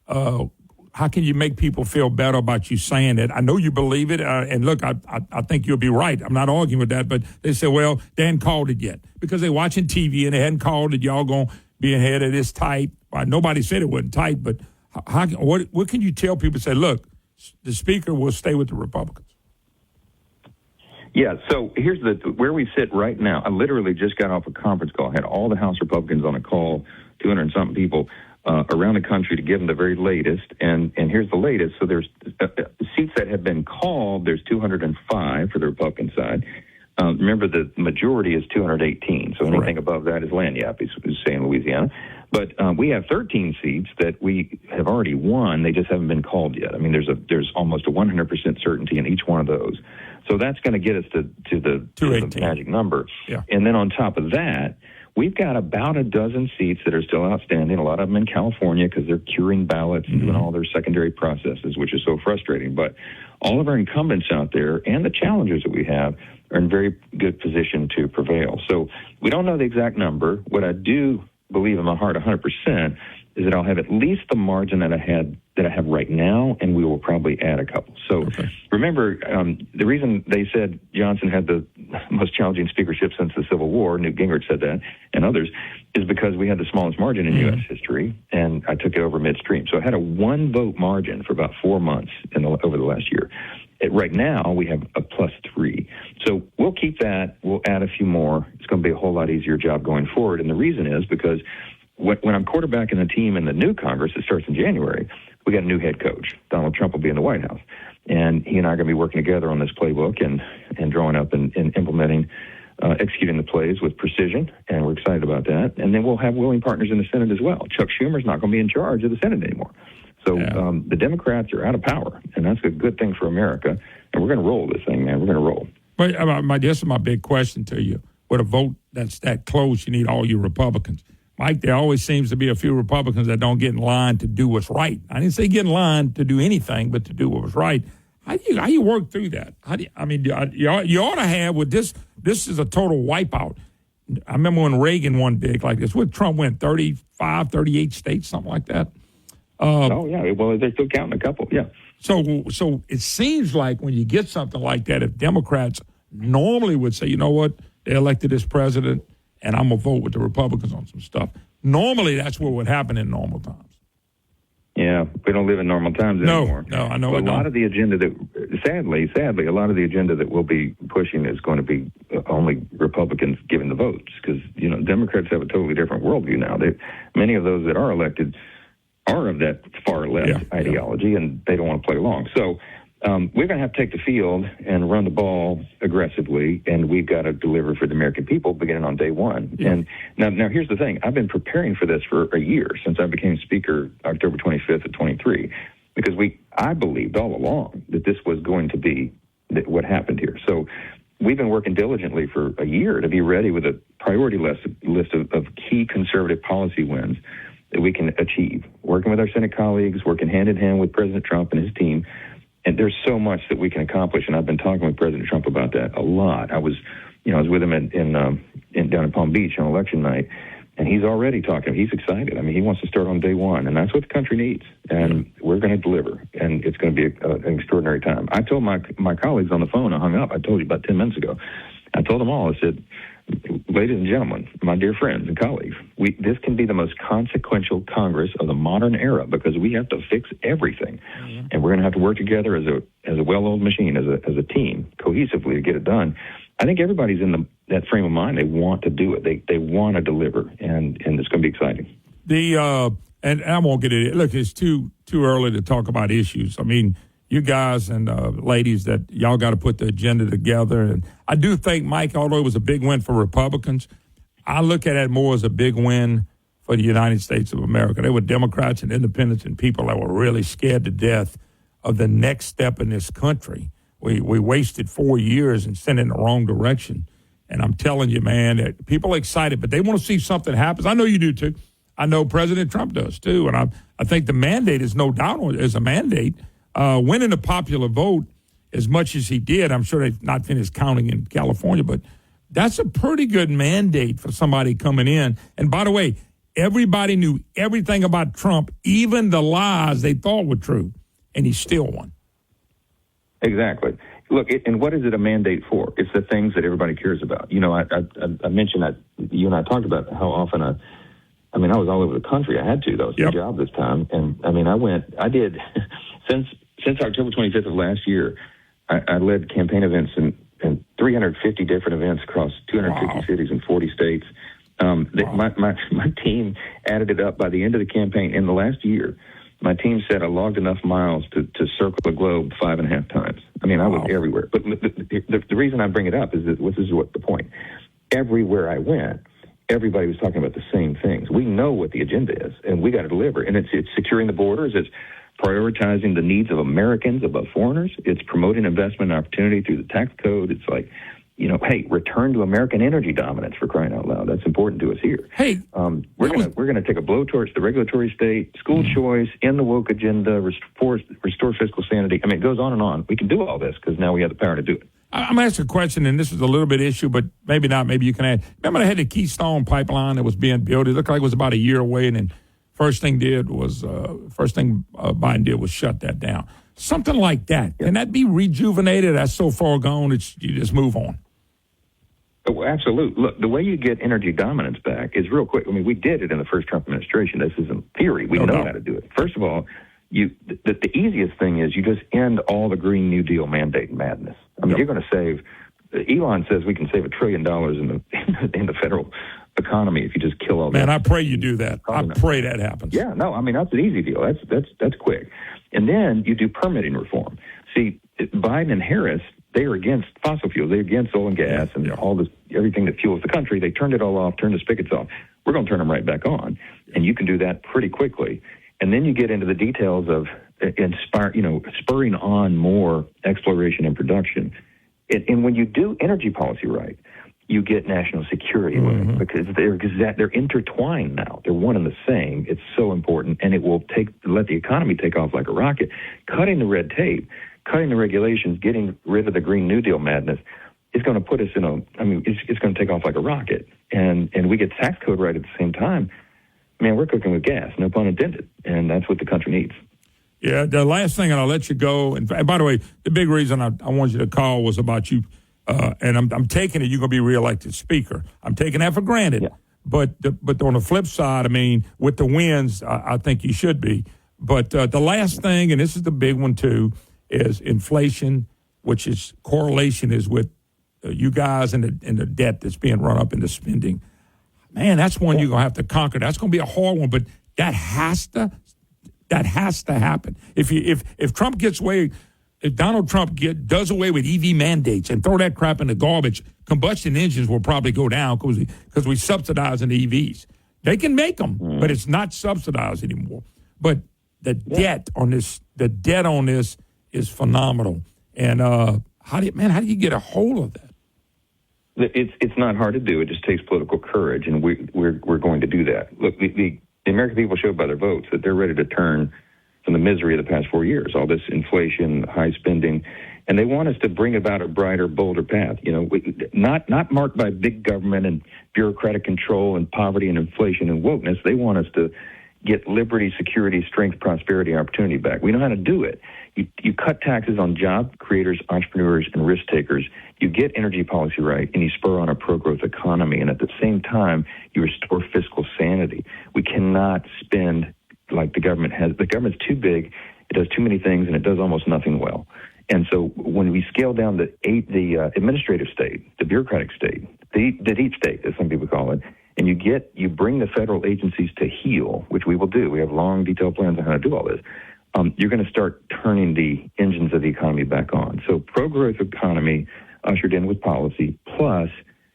how can you make people feel better about you saying it? I know you believe it, and look, I think you'll be right. I'm not arguing with that, but they say, well, they hadn't called it yet because they're watching TV and they hadn't called it. Y'all going to be ahead of this tight. Well, nobody said it wasn't tight, but what can you tell people? Say, look, the Speaker will stay with the Republicans. Yeah, so here's where we sit right now. I literally just got off a conference call, had all the House Republicans on a call, 200 and something people around the country to give them the very latest. And here's the latest. So there's seats that have been called. There's 205 for the Republican side. Remember, the majority is 218. So anything above that is lagniappe, is saying Louisiana. But we have 13 seats that we have already won. They just haven't been called yet. I mean, there's almost a 100% certainty in each one of those. So that's going to get us to the magic number. Yeah. And then on top of that, we've got about a dozen seats that are still outstanding, a lot of them in California because they're curing ballots and doing all their secondary processes, which is so frustrating. But all of our incumbents out there and the challengers that we have are in very good position to prevail. So we don't know the exact number. What I do believe in my heart 100% is that I'll have at least the margin that I have right now, and we will probably add a couple. So remember, the reason they said Johnson had the most challenging speakership since the Civil War, Newt Gingrich said that, and others, is because we had the smallest margin in U.S. history, and I took it over midstream. So I had a one-vote margin for about 4 months over the last year. Right now, we have a +3. So we'll keep that. We'll add a few more. It's going to be a whole lot easier job going forward. And the reason is because when I'm quarterbacking the team in the new Congress that starts in January, we got a new head coach. Donald Trump will be in the White House. And he and I are going to be working together on this playbook and drawing up and implementing, executing the plays with precision. And we're excited about that. And then we'll have willing partners in the Senate as well. Chuck Schumer's not going to be in charge of the Senate anymore. So the Democrats are out of power, and that's a good thing for America. And we're going to roll this thing, man. We're going to roll. But this is my big question to you. With a vote that's that close, you need all your Republicans. Mike, there always seems to be a few Republicans that don't get in line to do what's right. I didn't say get in line to do anything, but to do what was right. How you work through that? You ought to have with this. This is a total wipeout. I remember when Reagan won big like this. When Trump went 35, 38 states, something like that. Well, they're still counting a couple, yeah. So it seems like when you get something like that, if Democrats normally would say, you know what, they elected this president, and I'm going to vote with the Republicans on some stuff. Normally, that's what would happen in normal times. Yeah, we don't live in normal times anymore. No, I know. But a lot of the agenda that, sadly, a lot of the agenda that we'll be pushing is going to be only Republicans giving the votes because, Democrats have a totally different worldview now. Many of those that are elected are of that far left ideology, and they don't want to play along. So we're going to have to take the field and run the ball aggressively, and we've got to deliver for the American people beginning on day one. Yeah. And now here's the thing. I've been preparing for this for a year since I became Speaker October 25th of 23, because I believed all along that this was going to be what happened here. So we've been working diligently for a year to be ready with a priority list of key conservative policy wins that we can achieve, working with our Senate colleagues, working hand-in-hand with President Trump and his team. And there's so much that we can accomplish, and I've been talking with President Trump about that a lot. I was with him down in Palm Beach on election night, and he's already talking. He's excited. I mean, he wants to start on day one, and that's what the country needs. And we're going to deliver, and it's going to be an extraordinary time. I told my colleagues on the phone, I hung up, I told you about 10 minutes ago, I told them all, I said, ladies and gentlemen, my dear friends and colleagues, this can be the most consequential Congress of the modern era because we have to fix everything. Mm-hmm. And we're going to have to work together as a well-oiled machine, as a team, cohesively to get it done. I think everybody's in that frame of mind. They want to do it. They want to deliver, and it's going to be exciting. And I won't get it. Look, it's too early to talk about issues. I mean, you guys and ladies, that y'all got to put the agenda together. And I do think, Mike, although it was a big win for Republicans, I look at it more as a big win for the United States of America. There were Democrats and independents and people that were really scared to death of the next step in this country. We wasted 4 years and sent it in the wrong direction. And I'm telling you, man, that people are excited, but they want to see something happen. I know you do, too. I know President Trump does, too. And I think the mandate is no doubt is a mandate. Winning the popular vote as much as he did, I'm sure they've not finished counting in California, but that's a pretty good mandate for somebody coming in. And by the way, everybody knew everything about Trump, even the lies they thought were true, and he still won. Exactly. Look, and what is it a mandate for? It's the things that everybody cares about. I mentioned that you and I talked about how often I was all over the country. I had to, though. It's my job this time. And, I did, since October 25th of last year, I led campaign events in 350 different events across 250 cities and 40 states. My team added it up by the end of the campaign. In the last year, my team said I logged enough miles to circle the globe 5.5 times. I was everywhere. But the reason I bring it up is that this is what the point. Everywhere I went, everybody was talking about the same things. We know what the agenda is, and we got to deliver. And it's securing the borders. It's prioritizing the needs of Americans above foreigners. It's promoting investment and opportunity through the tax code. It's like, hey, return to American energy dominance, for crying out loud. That's important to us here. Hey, we're gonna take a blowtorch, the regulatory state, school choice, end the woke agenda, restore fiscal sanity. It goes on and on. We can do all this because now we have the power to do it. I'm going to ask a question, and this is a little bit issue, but maybe not. Maybe you can add. Remember they had the Keystone Pipeline that was being built. It looked like it was about a year away, and then first thing Biden did was shut that down. Something like that. Can that be rejuvenated? That's so far gone, you just move on. Oh, absolutely. Look, the way you get energy dominance back is real quick. We did it in the first Trump administration. This isn't theory. We know how to do it. First of all, the easiest thing is you just end all the Green New Deal mandate madness. You're going to save. Elon says we can save $1 trillion in the federal economy if you just kill all that. Man, I pray you do that. I pray that happens. Yeah, no, that's an easy deal. That's quick. And then you do permitting reform. See, Biden and Harris, they are against fossil fuels. They're against oil and gas and all this, everything that fuels the country. They turned it all off, turned the spigots off. We're going to turn them right back on, and you can do that pretty quickly. And then you get into the details of spurring on more exploration and production. And when you do energy policy right, you get national security with it, because they're intertwined now. They're one and the same. It's so important, and it will let the economy take off like a rocket. Cutting the red tape, cutting the regulations, getting rid of the Green New Deal madness is going to put us it's going to take off like a rocket. And we get tax code right at the same time. Man, we're cooking with gas, no pun intended, and that's what the country needs. Yeah, the last thing, and I'll let you go. And by the way, the big reason I wanted you to call was about you. And I'm taking it you're going to be reelected speaker. I'm taking that for granted. Yeah. But on the flip side, I mean, with the wins, I think you should be. But the last thing, and this is the big one too, is inflation, which is correlation is with you guys and the debt that's being run up into spending. Man, that's one you're going to have to conquer. That's going to be a hard one, but that has to happen. If Trump gets away. If Donald Trump does away with EV mandates and throw that crap in the garbage, combustion engines will probably go down because we subsidize in EVs. They can make them, but it's not subsidized anymore. But the debt on this is phenomenal. And how do you get a hold of that? It's not hard to do. It just takes political courage, and we're going to do that. Look, the American people showed by their votes that they're ready to turn from the misery of the past 4 years, all this inflation, high spending, and they want us to bring about a brighter, bolder path. Not marked by big government and bureaucratic control and poverty and inflation and wokeness. They want us to get liberty, security, strength, prosperity, opportunity back. We know how to do it. You cut taxes on job creators, entrepreneurs, and risk takers. You get energy policy right, and you spur on a pro-growth economy. And at the same time, you restore fiscal sanity. We cannot spend like the government has. The government's too big. It does too many things, and it does almost nothing well. And so when we scale down the administrative state, the bureaucratic state, the deep state, as some people call it, and you bring the federal agencies to heel, which we will do. We have long, detailed plans on how to do all this. You're going to start turning the engines of the economy back on. So pro-growth economy ushered in with policy, plus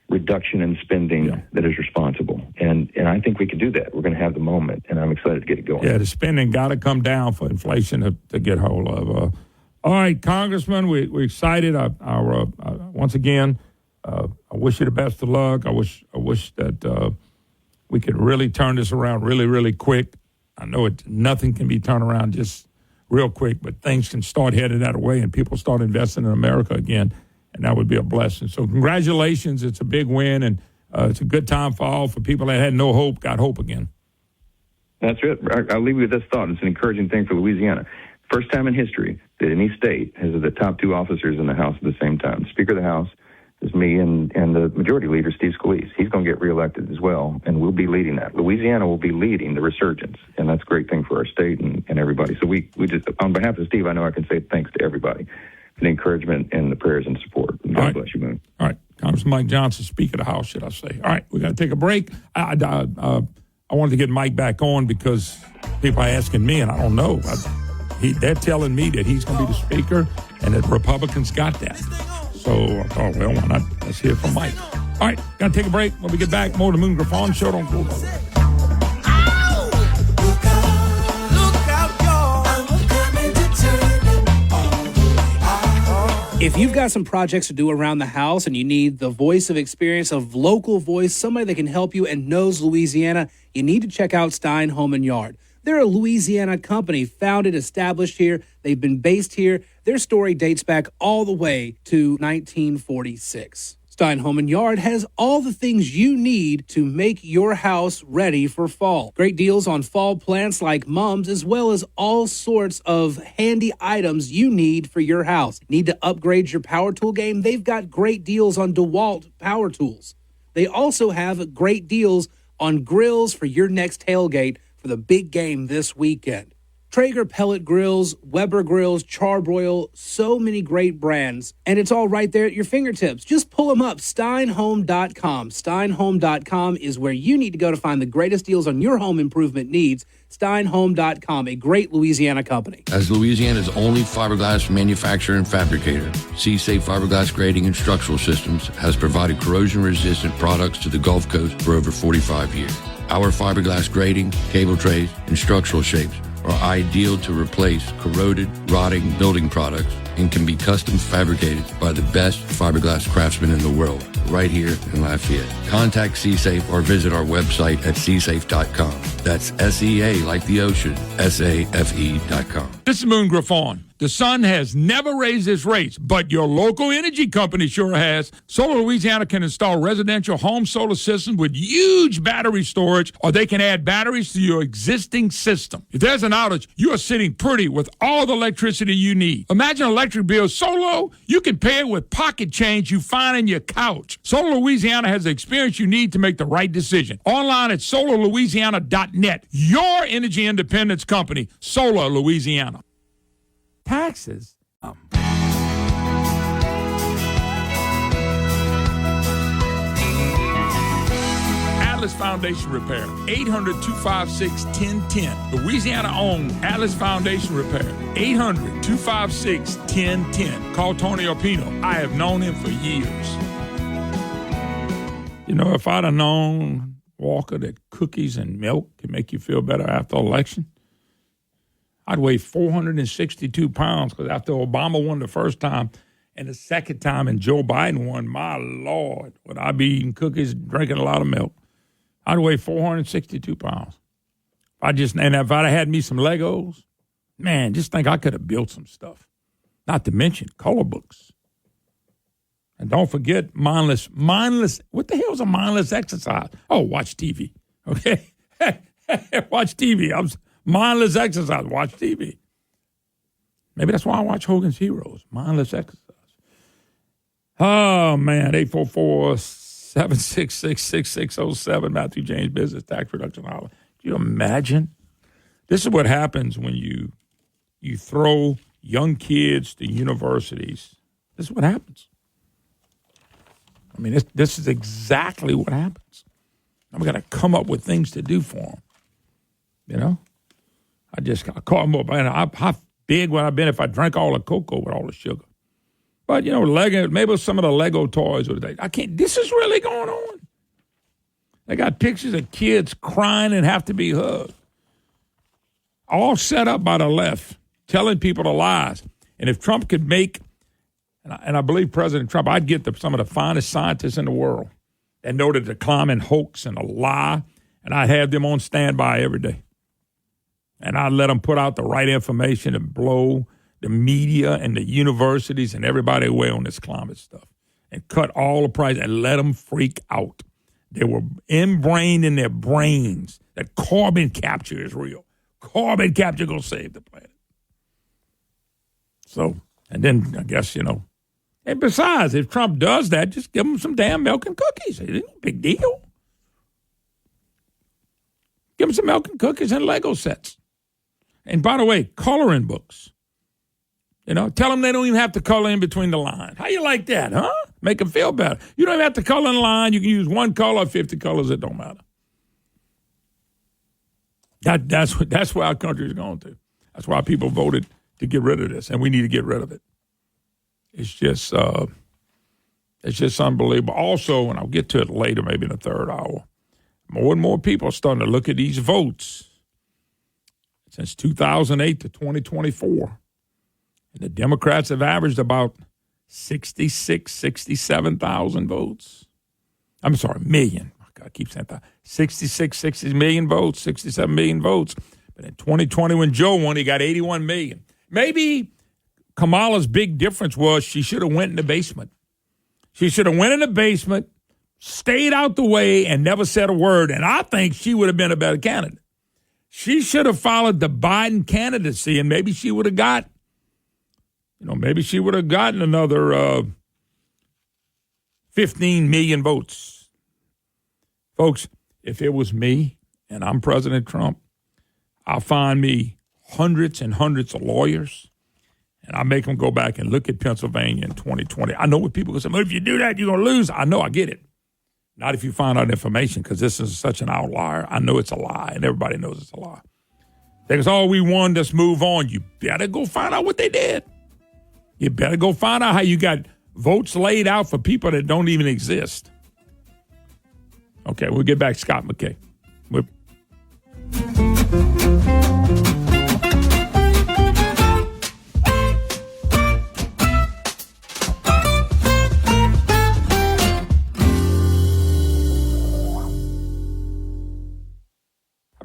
reduction in spending that is responsible. And I think we can do that. We're going to have the moment, and I'm excited to get it going. Yeah, the spending got to come down for inflation to get hold of. All right, Congressman, we're excited. Once again, I wish you the best of luck. I wish that we could really turn this around really, really quick. I know nothing can be turned around just real quick, but things can start headed that way, and people start investing in America again. And that would be a blessing. So congratulations. It's a big win, and it's a good time for all. For people that had no hope, got hope again. That's it. I'll leave you with this thought. It's an encouraging thing for Louisiana. First time in history that any state has the top two officers in the House at the same time. The Speaker of the House is me, and the Majority Leader, Steve Scalise. He's going to get reelected as well, and we'll be leading that. Louisiana will be leading the resurgence, and that's a great thing for our state and everybody. So we just, on behalf of Steve, I know I can say thanks to everybody. The encouragement and the prayers and support. God bless you, Moon. All right. Congressman Mike Johnson, Speaker of the House, should I say. All right, we got to take a break. I wanted to get Mike back on because people are asking me, and I don't know. They're telling me that he's going to be the Speaker and that Republicans got that. So I thought, well, why not? Let's hear from Mike. All right, got to take a break. When we get back, more of the Moon Griffon Show. Don't go nowhere. If you've got some projects to do around the house and you need the voice of experience of local voice, somebody that can help you and knows Louisiana, you need to check out Stein Home & Yard. They're a Louisiana company founded, established here. They've been based here. Their story dates back all the way to 1946. Stein Home & Yard has all the things you need to make your house ready for fall. Great deals on fall plants like mums, as well as all sorts of handy items you need for your house. Need to upgrade your power tool game? They've got great deals on DeWalt power tools. They also have great deals on grills for your next tailgate for the big game this weekend. Traeger pellet grills, Weber grills, Charbroil, so many great brands, and it's all right there at your fingertips. Just pull them up, steinhome.com. Steinhome.com is where you need to go to find the greatest deals on your home improvement needs. Steinhome.com, a great Louisiana company. As Louisiana's only fiberglass manufacturer and fabricator, C-Safe Fiberglass Grading and Structural Systems has provided corrosion-resistant products to the Gulf Coast for over 45 years. Our fiberglass grading, cable trays, and structural shapes are ideal to replace corroded, rotting building products and can be custom fabricated by the best fiberglass craftsmen in the world, right here in Lafayette. Contact C-Safe or visit our website at csafe.com. That's SEA like the ocean, SAFE.com. This is Moon Griffon. The sun has never raised its rates, but your local energy company sure has. Solar Louisiana can install residential home solar systems with huge battery storage, or they can add batteries to your existing system. If there's an outage, you are sitting pretty with all the electricity you need. Imagine an electric bill so low, you can pay it with pocket change you find in your couch. Solar Louisiana has the experience you need to make the right decision. Online at solarlouisiana.net. Your energy independence company, Solar Louisiana. Taxes. Atlas Foundation Repair, 800-256-1010. Louisiana-owned Atlas Foundation Repair, 800-256-1010. Call Tony Opino. I have known him for years. You know, if I'd have known, Walker, that cookies and milk can make you feel better after election, I'd weigh 462 pounds, because after Obama won the first time and the second time and Joe Biden won, my Lord, would I be eating cookies and drinking a lot of milk. I'd weigh 462 pounds. If I'd have had me some Legos, man, just think I could have built some stuff. Not to mention color books. And don't forget mindless, what the hell is a mindless exercise? Oh, watch TV, okay? Watch TV. Mindless exercise. Watch TV. Maybe that's why I watch Hogan's Heroes. Mindless exercise. Oh, man. 844-766-6607. Matthew James Business Tax Reduction Hotline. Can you imagine? This is what happens when you throw young kids to universities. This is what happens. I mean, this is exactly what happens. I'm going to come up with things to do for them. You know? I call them up. And how big would I have been if I drank all the cocoa with all the sugar? But, you know, Lego, maybe some of the Lego toys. This is really going on. They got pictures of kids crying and have to be hugged. All set up by the left, telling people the lies. And if Trump could make, and I believe President Trump, I'd get some of the finest scientists in the world that know that the climate hoax and a lie, and I'd have them on standby every day. And I'd let them put out the right information and blow the media and the universities and everybody away on this climate stuff and cut all the price and let them freak out. They were ingrained in their brains that carbon capture is real. Carbon capture going to save the planet. So, and then I guess, you know, and besides, if Trump does that, just give them some damn milk and cookies. It ain't no big deal. Give them some milk and cookies and Lego sets. And by the way, coloring books. You know, tell them they don't even have to color in between the lines. How you like that, huh? Make them feel better. You don't even have to color in the line. You can use one color or 50 colors. It don't matter. That's where our country is going to. That's why people voted to get rid of this, and we need to get rid of it. It's just unbelievable. Also, and I'll get to it later, maybe in the third hour, more and more people are starting to look at these votes. Since 2008 to 2024. And the Democrats have averaged about 67,000 votes. I'm sorry, million. I keep saying that. 60 million votes, 67 million votes. But in 2020 when Joe won, he got 81 million. Maybe Kamala's big difference was she should have went in the basement. She should have went in the basement, stayed out the way, and never said a word. And I think she would have been a better candidate. She should have followed the Biden candidacy, and maybe she would have gotten another 15 million votes. Folks, if it was me and I'm President Trump, I'll find me hundreds and hundreds of lawyers, and I make them go back and look at Pennsylvania in 2020. I know what people will say, well, if you do that, you're going to lose. I know, I get it. Not if you find out information, because this is such an outlier. I know it's a lie, and everybody knows it's a lie. Because all we won, let's move on. You better go find out what they did. You better go find out how you got votes laid out for people that don't even exist. Okay, we'll get back to Scott McKay.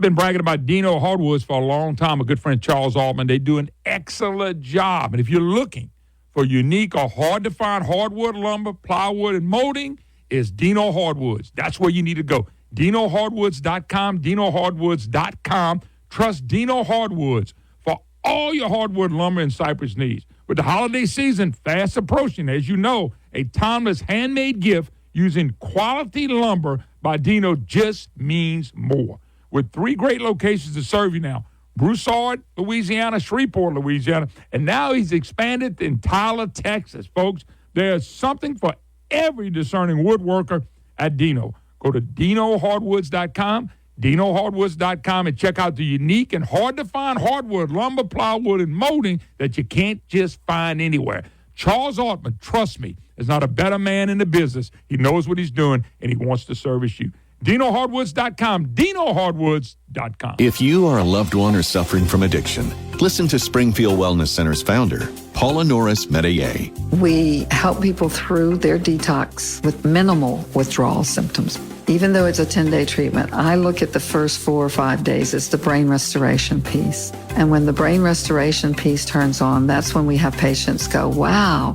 I've been bragging about Dino Hardwoods for a long time. A good friend, Charles Altman. They do an excellent job. And if you're looking for unique or hard-to-find hardwood lumber, plywood, and molding, it's Dino Hardwoods. That's where you need to go. DinoHardwoods.com, DinoHardwoods.com. Trust Dino Hardwoods for all your hardwood lumber and cypress needs. With the holiday season fast approaching, as you know, a timeless handmade gift using quality lumber by Dino just means more. With 3 great locations to serve you now, Broussard, Louisiana, Shreveport, Louisiana, and now he's expanded in Tyler, Texas. Folks, there's something for every discerning woodworker at Dino. Go to DinoHardwoods.com, DinoHardwoods.com, and check out the unique and hard-to-find hardwood, lumber, plywood, and molding that you can't just find anywhere. Charles Altman, trust me, is not a better man in the business. He knows what he's doing, and he wants to service you. DinoHardwoods.com, DinoHardwoods.com. If you are a loved one or suffering from addiction, listen to Springfield Wellness Center's founder, Paula Norris Metayer. We help people through their detox with minimal withdrawal symptoms. Even though it's a 10-day treatment, I look at the first 4 or 5 days as the brain restoration piece. And when the brain restoration piece turns on, that's when we have patients go, wow,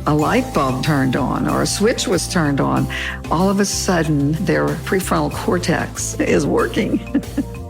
a light bulb turned on or a switch was turned on. All of a sudden, their prefrontal cortex is working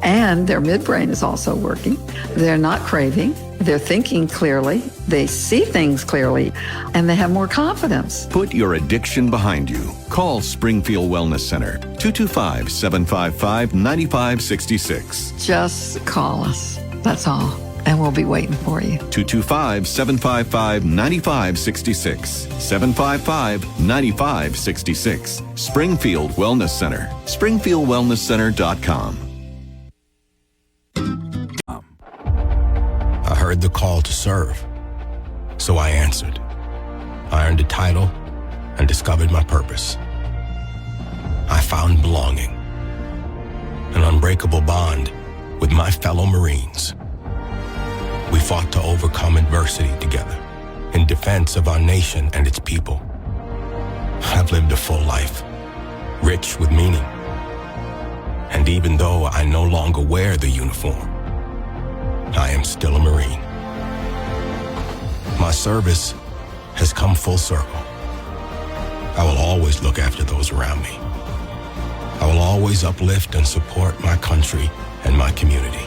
and their midbrain is also working. They're not craving. They're thinking clearly. They see things clearly and they have more confidence. Put your addiction behind you. Call Springfield Wellness Center, 225-755-9566. Just call us. That's all. And we'll be waiting for you. 225-755-9566. 755-9566. Springfield Wellness Center. SpringfieldWellnessCenter.com. I heard the call to serve, so I answered. I earned a title and discovered my purpose. I found belonging, an unbreakable bond with my fellow Marines. We fought to overcome adversity together in defense of our nation and its people. I've lived a full life, rich with meaning. And even though I no longer wear the uniform, I am still a Marine. My service has come full circle. I will always look after those around me. I will always uplift and support my country and my community.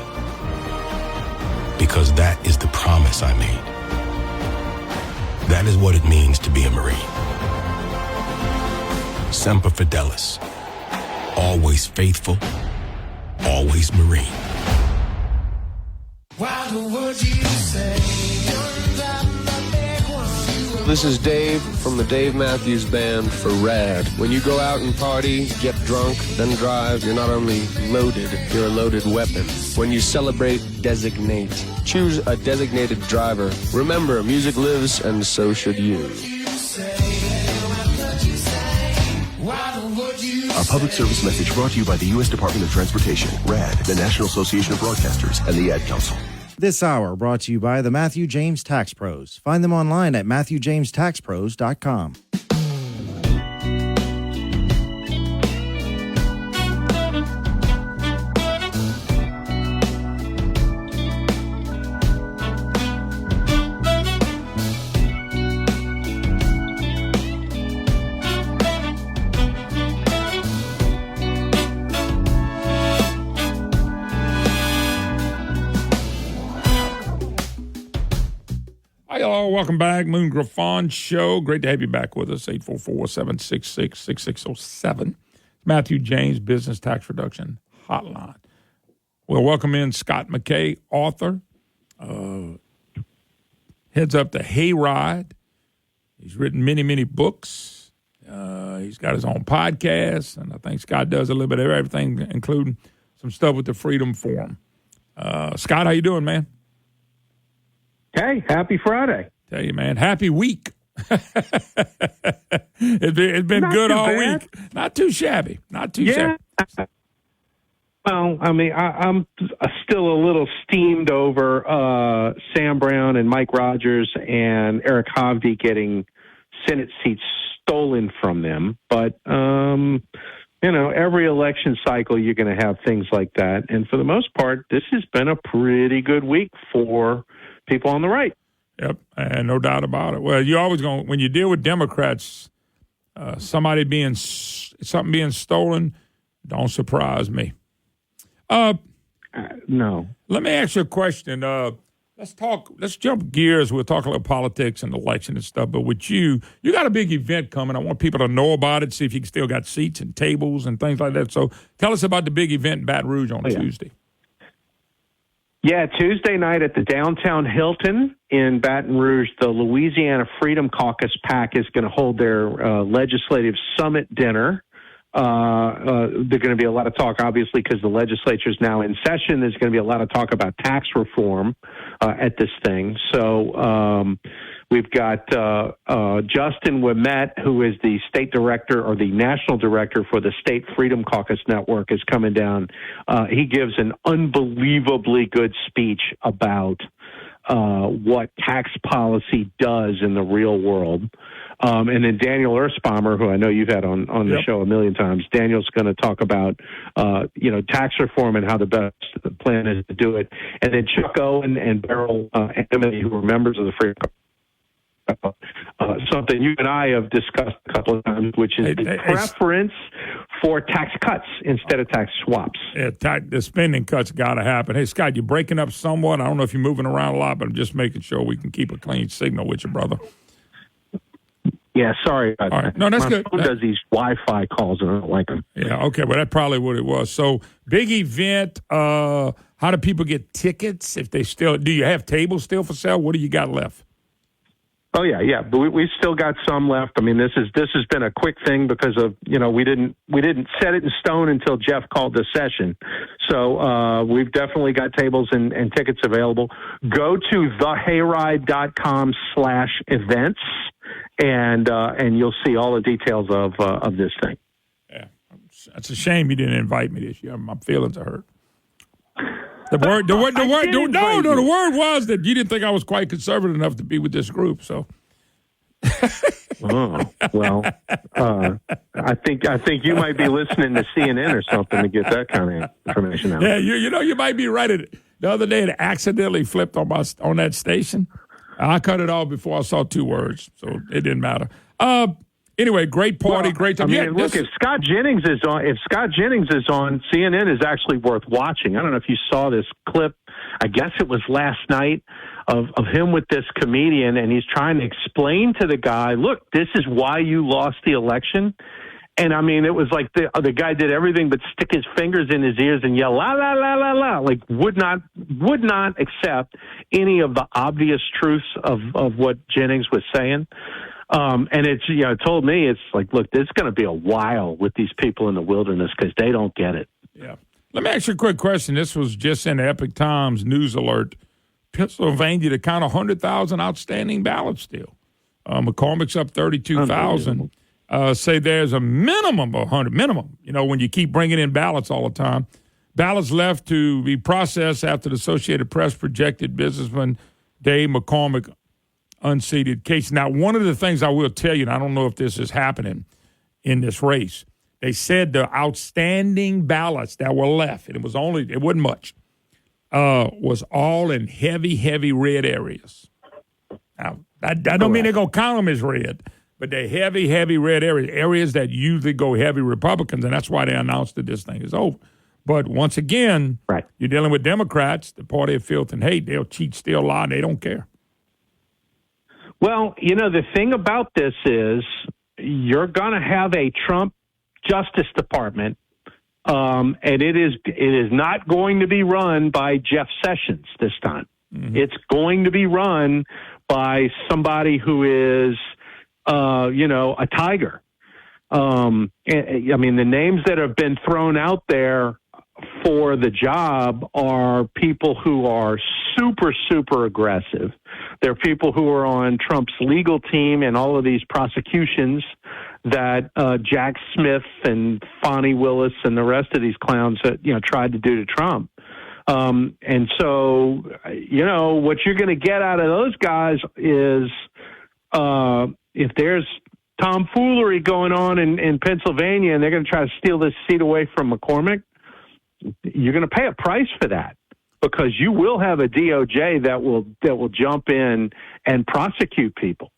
Because that is the promise I made. That is what it means to be a Marine. Semper Fidelis. Always faithful, always Marine. This is Dave from the Dave Matthews Band for RAD. When you go out and party, get drunk, then drive, you're not only loaded, you're a loaded weapon. When you celebrate, designate. Choose a designated driver. Remember, music lives, and so should you. A public service message brought to you by the U.S. Department of Transportation, RAD, the National Association of Broadcasters, and the Ad Council. This hour brought to you by the Matthew James Tax Pros. Find them online at MatthewJamesTaxPros.com. Welcome back, Moon Griffon Show. Great to have you back with us. 844-766-6607. Matthew James Business Tax Reduction Hotline. We'll welcome in Scott McKay, author. Heads up the Hayride. He's written many, many books. He's got his own podcast, and I think Scott does a little bit of everything, including some stuff with the Freedom Forum. Scott, how you doing, man? Hey, happy Friday. Tell you, man, happy week. It's been good all bad. week. Not too shabby. Not too shabby. Well, I mean, I'm still a little steamed over Sam Brown and Mike Rogers and Eric Hovde getting Senate seats stolen from them. But, every election cycle you're going to have things like that. And for the most part, this has been a pretty good week for people on the right. Yep, and no doubt about it. Well, you always going when you deal with Democrats, something being stolen, don't surprise me. No. Let me ask you a question. Let's jump gears. We'll talk a little politics and election and stuff. But with you got a big event coming. I want people to know about it, see if you still got seats and tables and things like that. So tell us about the big event in Baton Rouge on Tuesday. Yeah, Tuesday night at the Downtown Hilton in Baton Rouge, the Louisiana Freedom Caucus PAC is going to hold their legislative summit dinner. There's going to be a lot of talk, obviously, because the legislature is now in session. There's going to be a lot of talk about tax reform at this thing. So we've got Justin Ouimet, who is the state director or the national director for the State Freedom Caucus Network, is coming down. He gives an unbelievably good speech about what tax policy does in the real world. And then Daniel Erspamer, who I know you've had on the show a million times, Daniel's going to talk about, tax reform and how the best plan is to do it. And then Chuck Owen and Beryl Anthony, who are members of the Freedom something you and I have discussed a couple of times, which is the preference for tax cuts instead of tax swaps. Yeah, the spending cuts got to happen. Hey, Scott, you're breaking up somewhat. I don't know if you're moving around a lot, but I'm just making sure we can keep a clean signal with you, brother. Yeah, sorry about that. No, that's good. My phone does these Wi-Fi calls, and I don't like them. Yeah, okay, well, that's probably what it was. So, big event. How do people get tickets? If they still, do you have tables still for sale? What do you got left? Oh yeah. But we still got some left. I mean, this has been a quick thing because of we didn't set it in stone until Jeff called the session. So we've definitely got tables and tickets available. Go to thehayride.com/events and you'll see all the details of this thing. Yeah, it's a shame you didn't invite me this year. My feelings are hurt. The word was that you didn't think I was quite conservative enough to be with this group. So, I think you might be listening to CNN or something to get that kind of information out. Yeah, you might be right. The other day, it accidentally flipped on that station. I cut it off before I saw two words, so it didn't matter. Anyway, great party, great time. If Scott Jennings is on, CNN is actually worth watching. I don't know if you saw this clip. I guess it was last night of him with this comedian, and he's trying to explain to the guy, "Look, this is why you lost the election." And I mean, it was like the guy did everything but stick his fingers in his ears and yell, "La la la la la!" Like would not accept any of the obvious truths of what Jennings was saying. And it's, told me, it's like, look, this is going to be a while with these people in the wilderness because they don't get it. Yeah. Let me ask you a quick question. This was just in the Epic Times news alert. Pennsylvania to count 100,000 outstanding ballots still. McCormick's up 32,000. Say there's a minimum of 100, when you keep bringing in ballots all the time. Ballots left to be processed after the Associated Press projected businessman Dave McCormick unseated case. Now, one of the things I will tell you, and I don't know if this is happening in this race, they said the outstanding ballots that were left, and it wasn't much, was all in heavy red areas. Now, that don't mean they're going to count them as red, but they're heavy red areas that usually go heavy Republicans, and that's why they announced that this thing is over. But once again, You're dealing with Democrats, the party of filth and hate. They'll cheat, steal, lie, and they don't care. Well, the thing about this is you're going to have a Trump Justice Department, and it is not going to be run by Jeff Sessions this time. Mm-hmm. It's going to be run by somebody who is, a tiger. I mean, the names that have been thrown out there for the job are people who are super, super aggressive. They're people who are on Trump's legal team and all of these prosecutions that Jack Smith and Fonnie Willis and the rest of these clowns tried to do to Trump. And so, what you're going to get out of those guys is if there's tomfoolery going on in Pennsylvania, and they're going to try to steal this seat away from McCormick, you're going to pay a price for that, because you will have a DOJ that will jump in and prosecute people.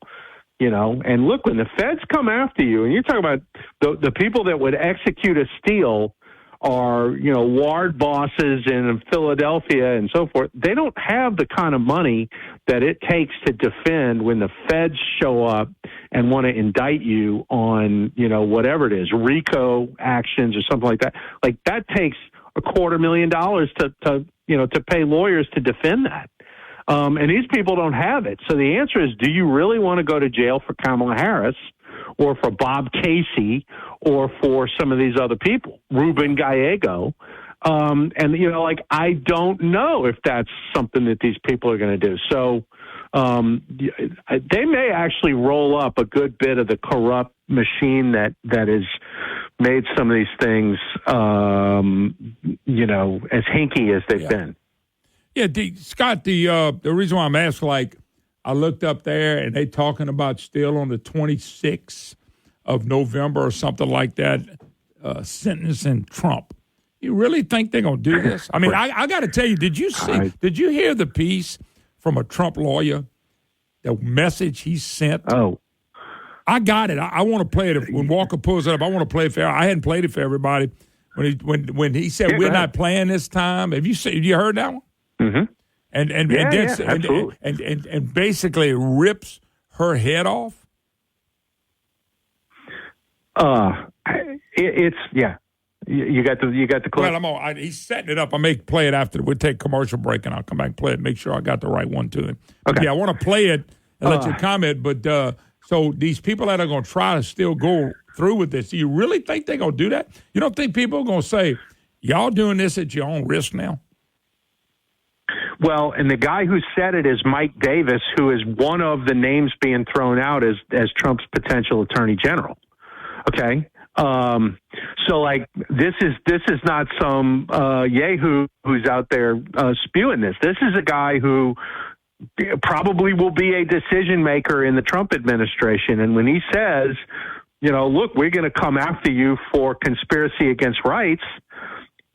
And look, when the feds come after you, and you're talking about the people that would execute a steal are, ward bosses in Philadelphia and so forth. They don't have the kind of money that it takes to defend when the feds show up and want to indict you on, whatever it is, RICO actions or something like that. Like, that takes $250,000 to pay lawyers to defend that. And these people don't have it. So the answer is, do you really want to go to jail for Kamala Harris or for Bob Casey or for some of these other people, Ruben Gallego? I don't know if that's something that these people are going to do. So they may actually roll up a good bit of the corrupt machine that has made some of these things, as hinky as they've been. Yeah, Scott, the reason why I'm asking, I looked up there and they talking about still on the 26th of November or something like that, sentencing Trump. You really think they're going to do this? I mean, I got to tell you, did you hear the piece from a Trump lawyer, the message he sent? Oh. I got it. I want to play it. When Walker pulls it up, I want to play it for. I hadn't played it for everybody. When he said we're not playing this time. Have you heard that one? Mm-hmm. And basically rips her head off. You got the clip. Well, he's setting it up. I may play it after. We'll take a commercial break and I'll come back and play it. Make sure I got the right one to him. Okay. Yeah, I want to play it and let you comment. But so these people that are going to try to still go through with this, do you really think they're going to do that? You don't think people are going to say, y'all doing this at your own risk now? Well, and the guy who said it is Mike Davis, who is one of the names being thrown out as Trump's potential attorney general. Okay. So this is not some yahoo who's out there spewing this. This is a guy who probably will be a decision maker in the Trump administration. And when he says, look, we're going to come after you for conspiracy against rights,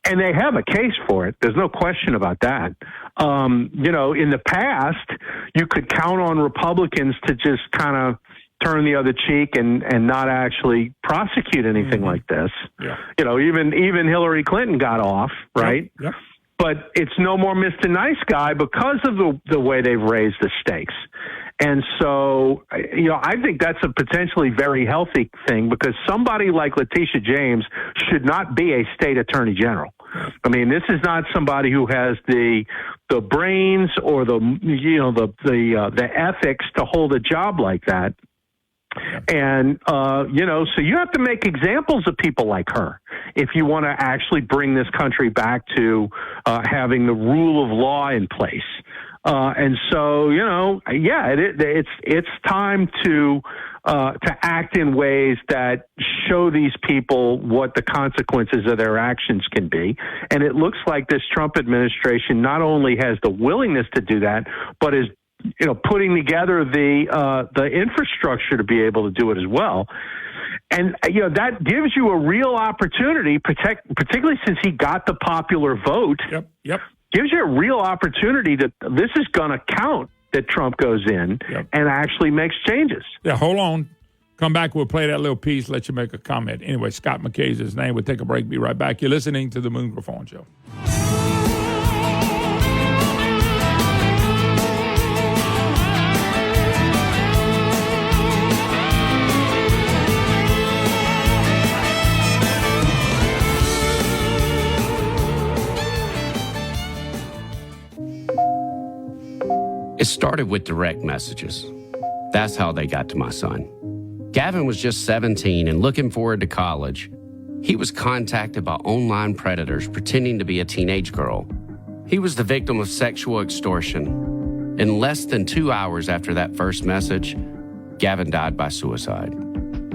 and they have a case for it. There's no question about that. In the past, you could count on Republicans to just kind of turn the other cheek and not actually prosecute anything like this. Yeah. Even Hillary Clinton got off, right? Yep. But it's no more Mr. Nice Guy because of the way they've raised the stakes. And so, I think that's a potentially very healthy thing, because somebody like Letitia James should not be a state attorney general. I mean, this is not somebody who has the brains or the ethics to hold a job like that. And, so you have to make examples of people like her if you want to actually bring this country back to having the rule of law in place. And so, it's time to act in ways that show these people what the consequences of their actions can be. And it looks like this Trump administration not only has the willingness to do that, but is putting together the infrastructure to be able to do it as well. And, that gives you a real opportunity, particularly since he got the popular vote. Yep. Gives you a real opportunity that this is going to count, that Trump goes in and actually makes changes. Yeah, hold on. Come back. We'll play that little piece, let you make a comment. Anyway, Scott McKay is his name. We'll take a break. Be right back. You're listening to the Moon Griffon Show. It started with direct messages. That's how they got to my son. Gavin was just 17 and looking forward to college. He was contacted by online predators pretending to be a teenage girl. He was the victim of sexual extortion. In less than 2 hours after that first message, Gavin died by suicide.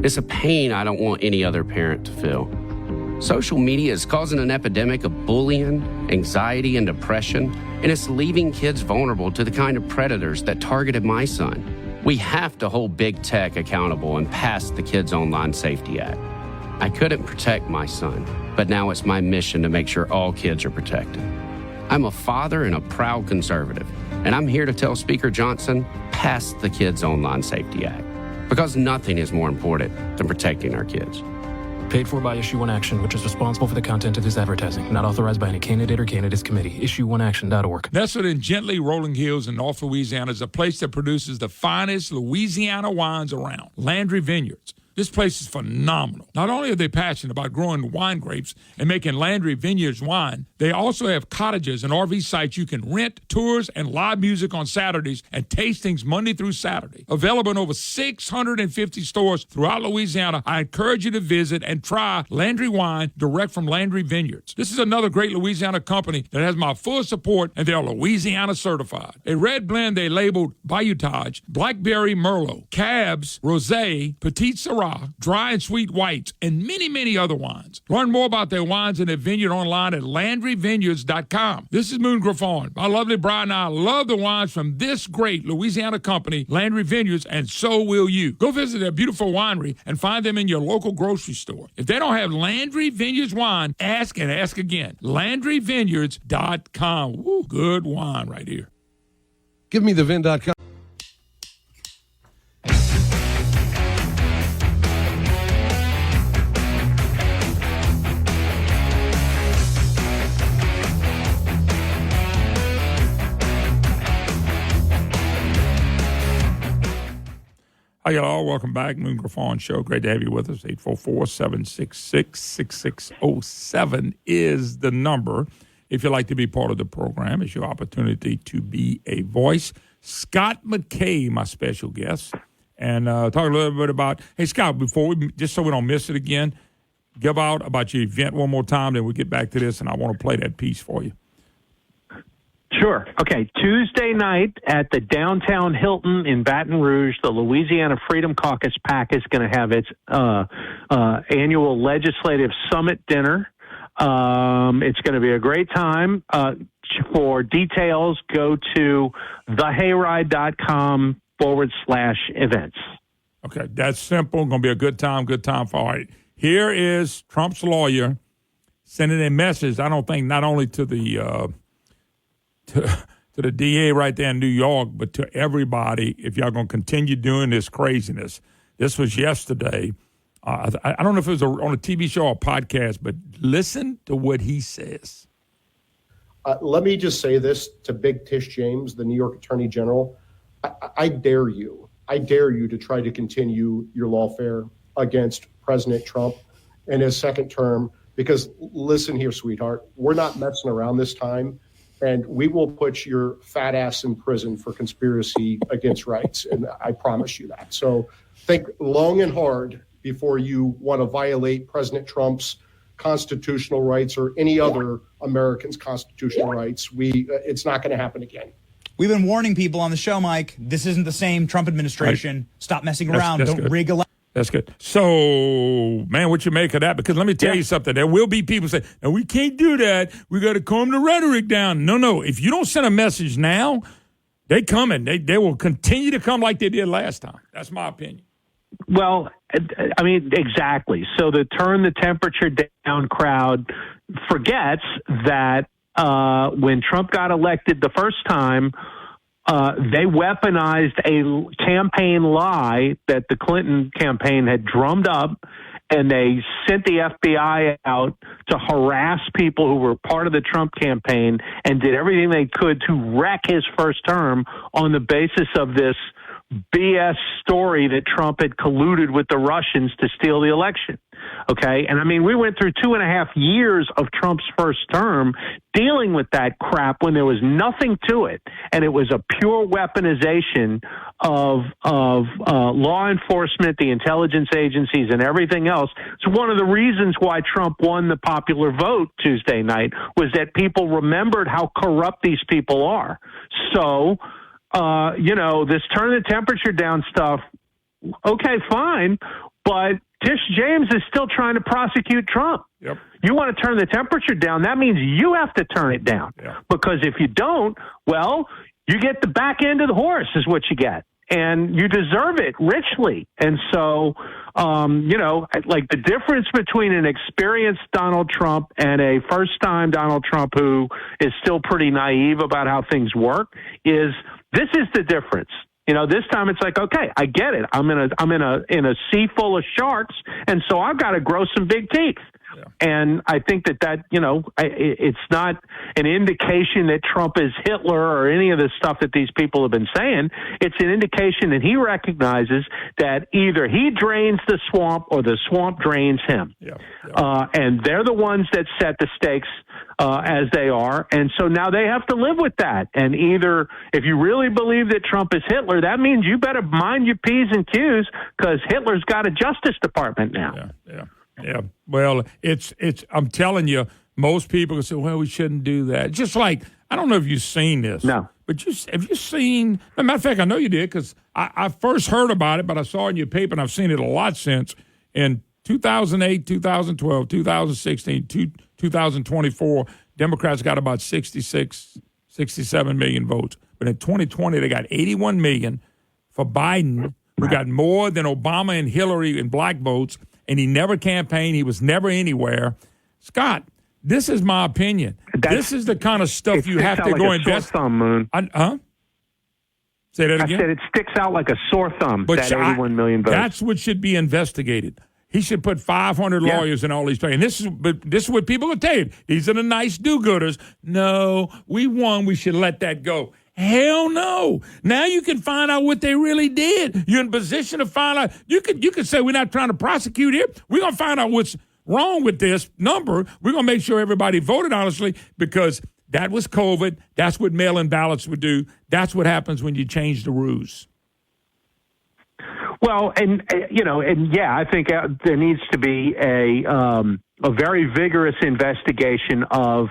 It's a pain I don't want any other parent to feel. Social media is causing an epidemic of bullying, anxiety, and depression, and it's leaving kids vulnerable to the kind of predators that targeted my son. We have to hold big tech accountable and pass the Kids Online Safety Act. I couldn't protect my son, but now it's my mission to make sure all kids are protected. I'm a father and a proud conservative, and I'm here to tell Speaker Johnson, pass the Kids Online Safety Act, because nothing is more important than protecting our kids. Paid for by Issue One Action, which is responsible for the content of this advertising. Not authorized by any candidate or candidates committee. IssueOneAction.org. Nestled in gently rolling hills in North Louisiana is a place that produces the finest Louisiana wines around, Landry Vineyards. This place is phenomenal. Not only are they passionate about growing wine grapes and making Landry Vineyards wine, they also have cottages and RV sites you can rent, tours, and live music on Saturdays and tastings Monday through Saturday. Available in over 650 stores throughout Louisiana, I encourage you to visit and try Landry wine direct from Landry Vineyards. This is another great Louisiana company that has my full support, and they are Louisiana certified. A red blend they labeled Bayoutage, Blackberry Merlot, Cabs, Rosé, Petite Syrah, dry and sweet whites, and many, many other wines. Learn more about their wines and their vineyard online at LandryVineyards.com. This is Moon Griffon. My lovely bride and I love the wines from this great Louisiana company, Landry Vineyards, and so will you. Go visit their beautiful winery and find them in your local grocery store. If they don't have Landry Vineyards wine, ask and ask again. LandryVineyards.com. Woo, good wine right here. Give me the VIN.com. Hi, y'all. Welcome back. Moon Griffon Show. Great to have you with us. 844-766-6607 is the number. If you'd like to be part of the program, it's your opportunity to be a voice. Scott McKay, my special guest. And talk a little bit about, hey, Scott, before we, just so we don't miss it again, give out about your event one more time, then we'll get back to this, and I want to play that piece for you. Sure. Okay. Tuesday night at the Downtown Hilton in Baton Rouge, the Louisiana Freedom Caucus PAC is going to have its annual legislative summit dinner. It's going to be a great time. For details, go to thehayride.com/events. Okay. That's simple. Going to be a good time for all right. Here is Trump's lawyer sending a message, I don't think not only to the to the DA right there in New York, but to everybody, if y'all going to continue doing this craziness. This was yesterday. I don't know if it was on a TV show or podcast, but listen to what he says. Let me just say this to Big Tish James, the New York Attorney General. I dare you. I dare you to try to continue your lawfare against President Trump in his second term, because listen here, sweetheart, we're not messing around this time. And we will put your fat ass in prison for conspiracy against rights. And I promise you that. So think long and hard before you want to violate President Trump's constitutional rights or any other American's constitutional rights. It's not going to happen again. We've been warning people on the show, Mike. This isn't the same Trump administration. Right. Stop messing around. Don't rig a. That's good. So, man, what you make of that? Because let me tell you something. There will be people say, "No, we can't do that. We got to calm the rhetoric down." No. If you don't send a message now, they coming. They will continue to come like they did last time. That's my opinion. Well, I mean, exactly. So the turn the temperature down crowd forgets that when Trump got elected the first time, they weaponized a campaign lie that the Clinton campaign had drummed up, and they sent the FBI out to harass people who were part of the Trump campaign and did everything they could to wreck his first term on the basis of this BS story that Trump had colluded with the Russians to steal the election. Okay. And I mean, we went through 2.5 years of Trump's first term dealing with that crap when there was nothing to it. And it was a pure weaponization of law enforcement, the intelligence agencies, and everything else. So one of the reasons why Trump won the popular vote Tuesday night was that people remembered how corrupt these people are. So, this turn the temperature down stuff, okay, fine, but Tish James is still trying to prosecute Trump. Yep. You want to turn the temperature down, that means you have to turn it down. Yeah. Because if you don't, well, you get the back end of the horse is what you get. and you deserve it richly. And so, like the difference between an experienced Donald Trump and a first-time Donald Trump who is still pretty naive about how things work this is the difference. This time it's like, okay, I get it. I'm in a sea full of sharks, and so I've got to grow some big teeth. Yeah. And I think that it's not an indication that Trump is Hitler or any of the stuff that these people have been saying. It's an indication that he recognizes that either he drains the swamp or the swamp drains him. Yeah. And they're the ones that set the stakes as they are. And so now they have to live with that. And either if you really believe that Trump is Hitler, that means you better mind your P's and Q's because Hitler's got a Justice Department now. Yeah. Well, it's. I'm telling you, most people say, "Well, we shouldn't do that." Just like I don't know if you've seen this. No. But have you seen? As a matter of fact, I know you did because I first heard about it, but I saw it in your paper, and I've seen it a lot since. In 2008, 2012, 2016, 2024, Democrats got about 66, 67 million votes. But in 2020, they got 81 million for Biden, who got more than Obama and Hillary in black votes. And he never campaigned. He was never anywhere. Scott, this is my opinion. This is the kind of stuff you have to go invest. Sore thumb, Moon. Say that again? I said it sticks out like a sore thumb, that 81 million votes. That's what should be investigated. He should put 500 lawyers in all these things. And this is what people will tell you. These are the nice do-gooders. No, we won. We should let that go. Hell no. Now you can find out what they really did. You're in position to find out. You could say we're not trying to prosecute here. We're going to find out what's wrong with this number. We're going to make sure everybody voted honestly because that was COVID. That's what mail-in ballots would do. That's what happens when you change the rules. Well, I think there needs to be a very vigorous investigation of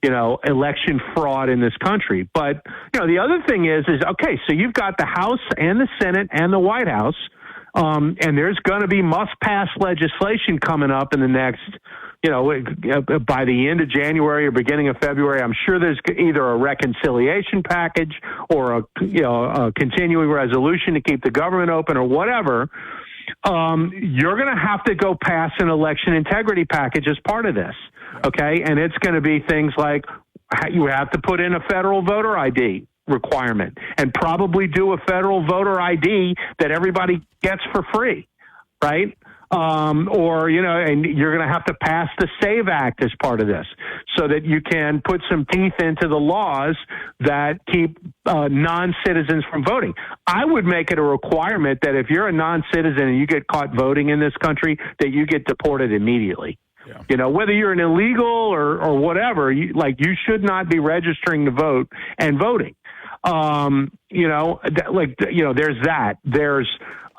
election fraud in this country. But, the other thing is okay, so you've got the House and the Senate and the White House, and there's going to be must-pass legislation coming up in the next, by the end of January or beginning of February. I'm sure there's either a reconciliation package or a continuing resolution to keep the government open or whatever. You're going to have to go pass an election integrity package as part of this. Okay, and it's going to be things like you have to put in a federal voter ID requirement and probably do a federal voter ID that everybody gets for free, right? And you're going to have to pass the SAVE Act as part of this so that you can put some teeth into the laws that keep non-citizens from voting. I would make it a requirement that if you're a non-citizen and you get caught voting in this country, that you get deported immediately. Yeah. Whether you're an illegal or whatever, you should not be registering to vote and voting. There's that. There's,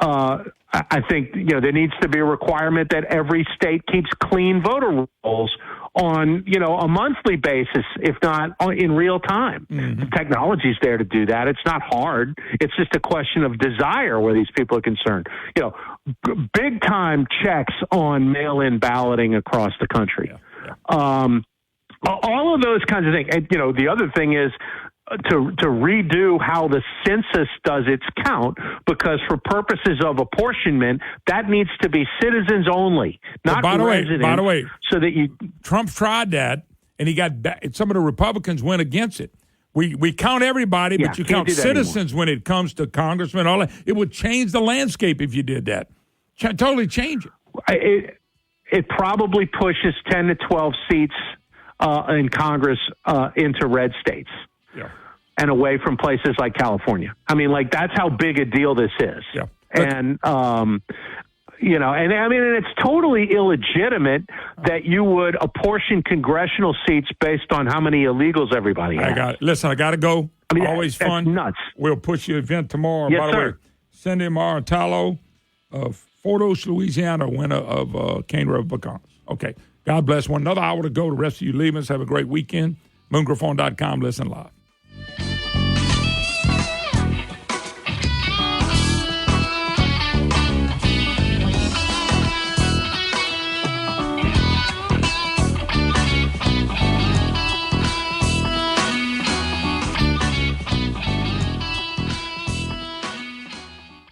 I think, there needs to be a requirement that every state keeps clean voter rolls on, a monthly basis, if not in real time. Mm-hmm. The technology's there to do that. It's not hard. It's just a question of desire where these people are concerned. Big time checks on mail-in balloting across the country. All of those kinds of things. And, the other thing is to redo how the census does its count, because for purposes of apportionment, that needs to be citizens only, not residents. By the way, so that Trump tried that, and he got some of the Republicans went against it. We count everybody, but you count citizens when it comes to congressmen. All that. It would change the landscape if you did that. Totally change it. It probably pushes 10 to 12 seats in Congress into red states. Yeah. And away from places like California. I mean, that's how big a deal this is. Yeah. And, and it's totally illegitimate that you would apportion congressional seats based on how many illegals everybody has. Listen, I got to go. Always that's fun. Nuts. We'll push your event tomorrow. Yes, by the sir. way, Cindy Marantallo of Fort Oaks, Louisiana, winner of Cane River Pecans. Okay. God bless. Another hour to go. The rest of you leaving us. Have a great weekend. Moongraphone.com. Listen live.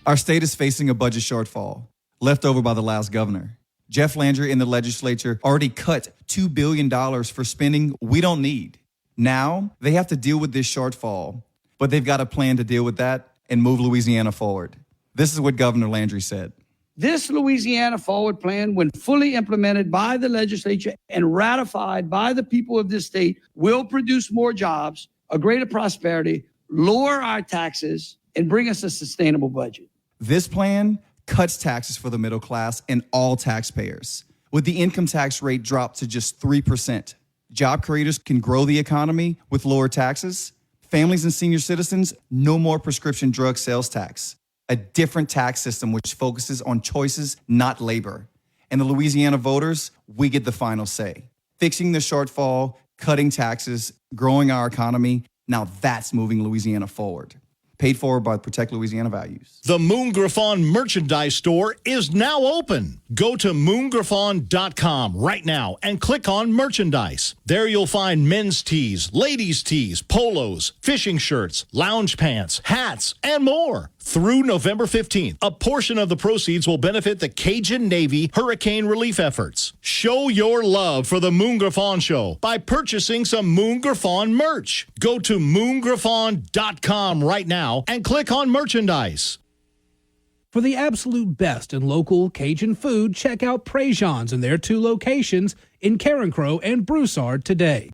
Our state is facing a budget shortfall, left over by the last governor. Jeff Landry and the legislature already cut $2 billion for spending we don't need. Now they have to deal with this shortfall, but they've got a plan to deal with that and move Louisiana forward. This is what Governor Landry said. This Louisiana Forward Plan, when fully implemented by the legislature and ratified by the people of this state, will produce more jobs, a greater prosperity, lower our taxes, and bring us a sustainable budget. This plan cuts taxes for the middle class and all taxpayers, with the income tax rate dropped to just 3%. Job creators can grow the economy with lower taxes. Families and senior citizens, no more prescription drug sales tax. A different tax system which focuses on choices, not labor. And the Louisiana voters, we get the final say. Fixing the shortfall, cutting taxes, growing our economy, now that's moving Louisiana forward. Paid for by Protect Louisiana Values. The Moon Griffon merchandise store is now open. Go to moongriffon.com right now and click on merchandise. There you'll find men's tees, ladies' tees, polos, fishing shirts, lounge pants, hats, and more. Through November 15th, a portion of the proceeds will benefit the Cajun Navy hurricane relief efforts. Show your love for the Moon Griffon Show by purchasing some Moon Griffon merch. Go to moongriffon.com right now and click on merchandise. For the absolute best in local Cajun food, check out Prejean's in their 2 locations in Carencro and Broussard today.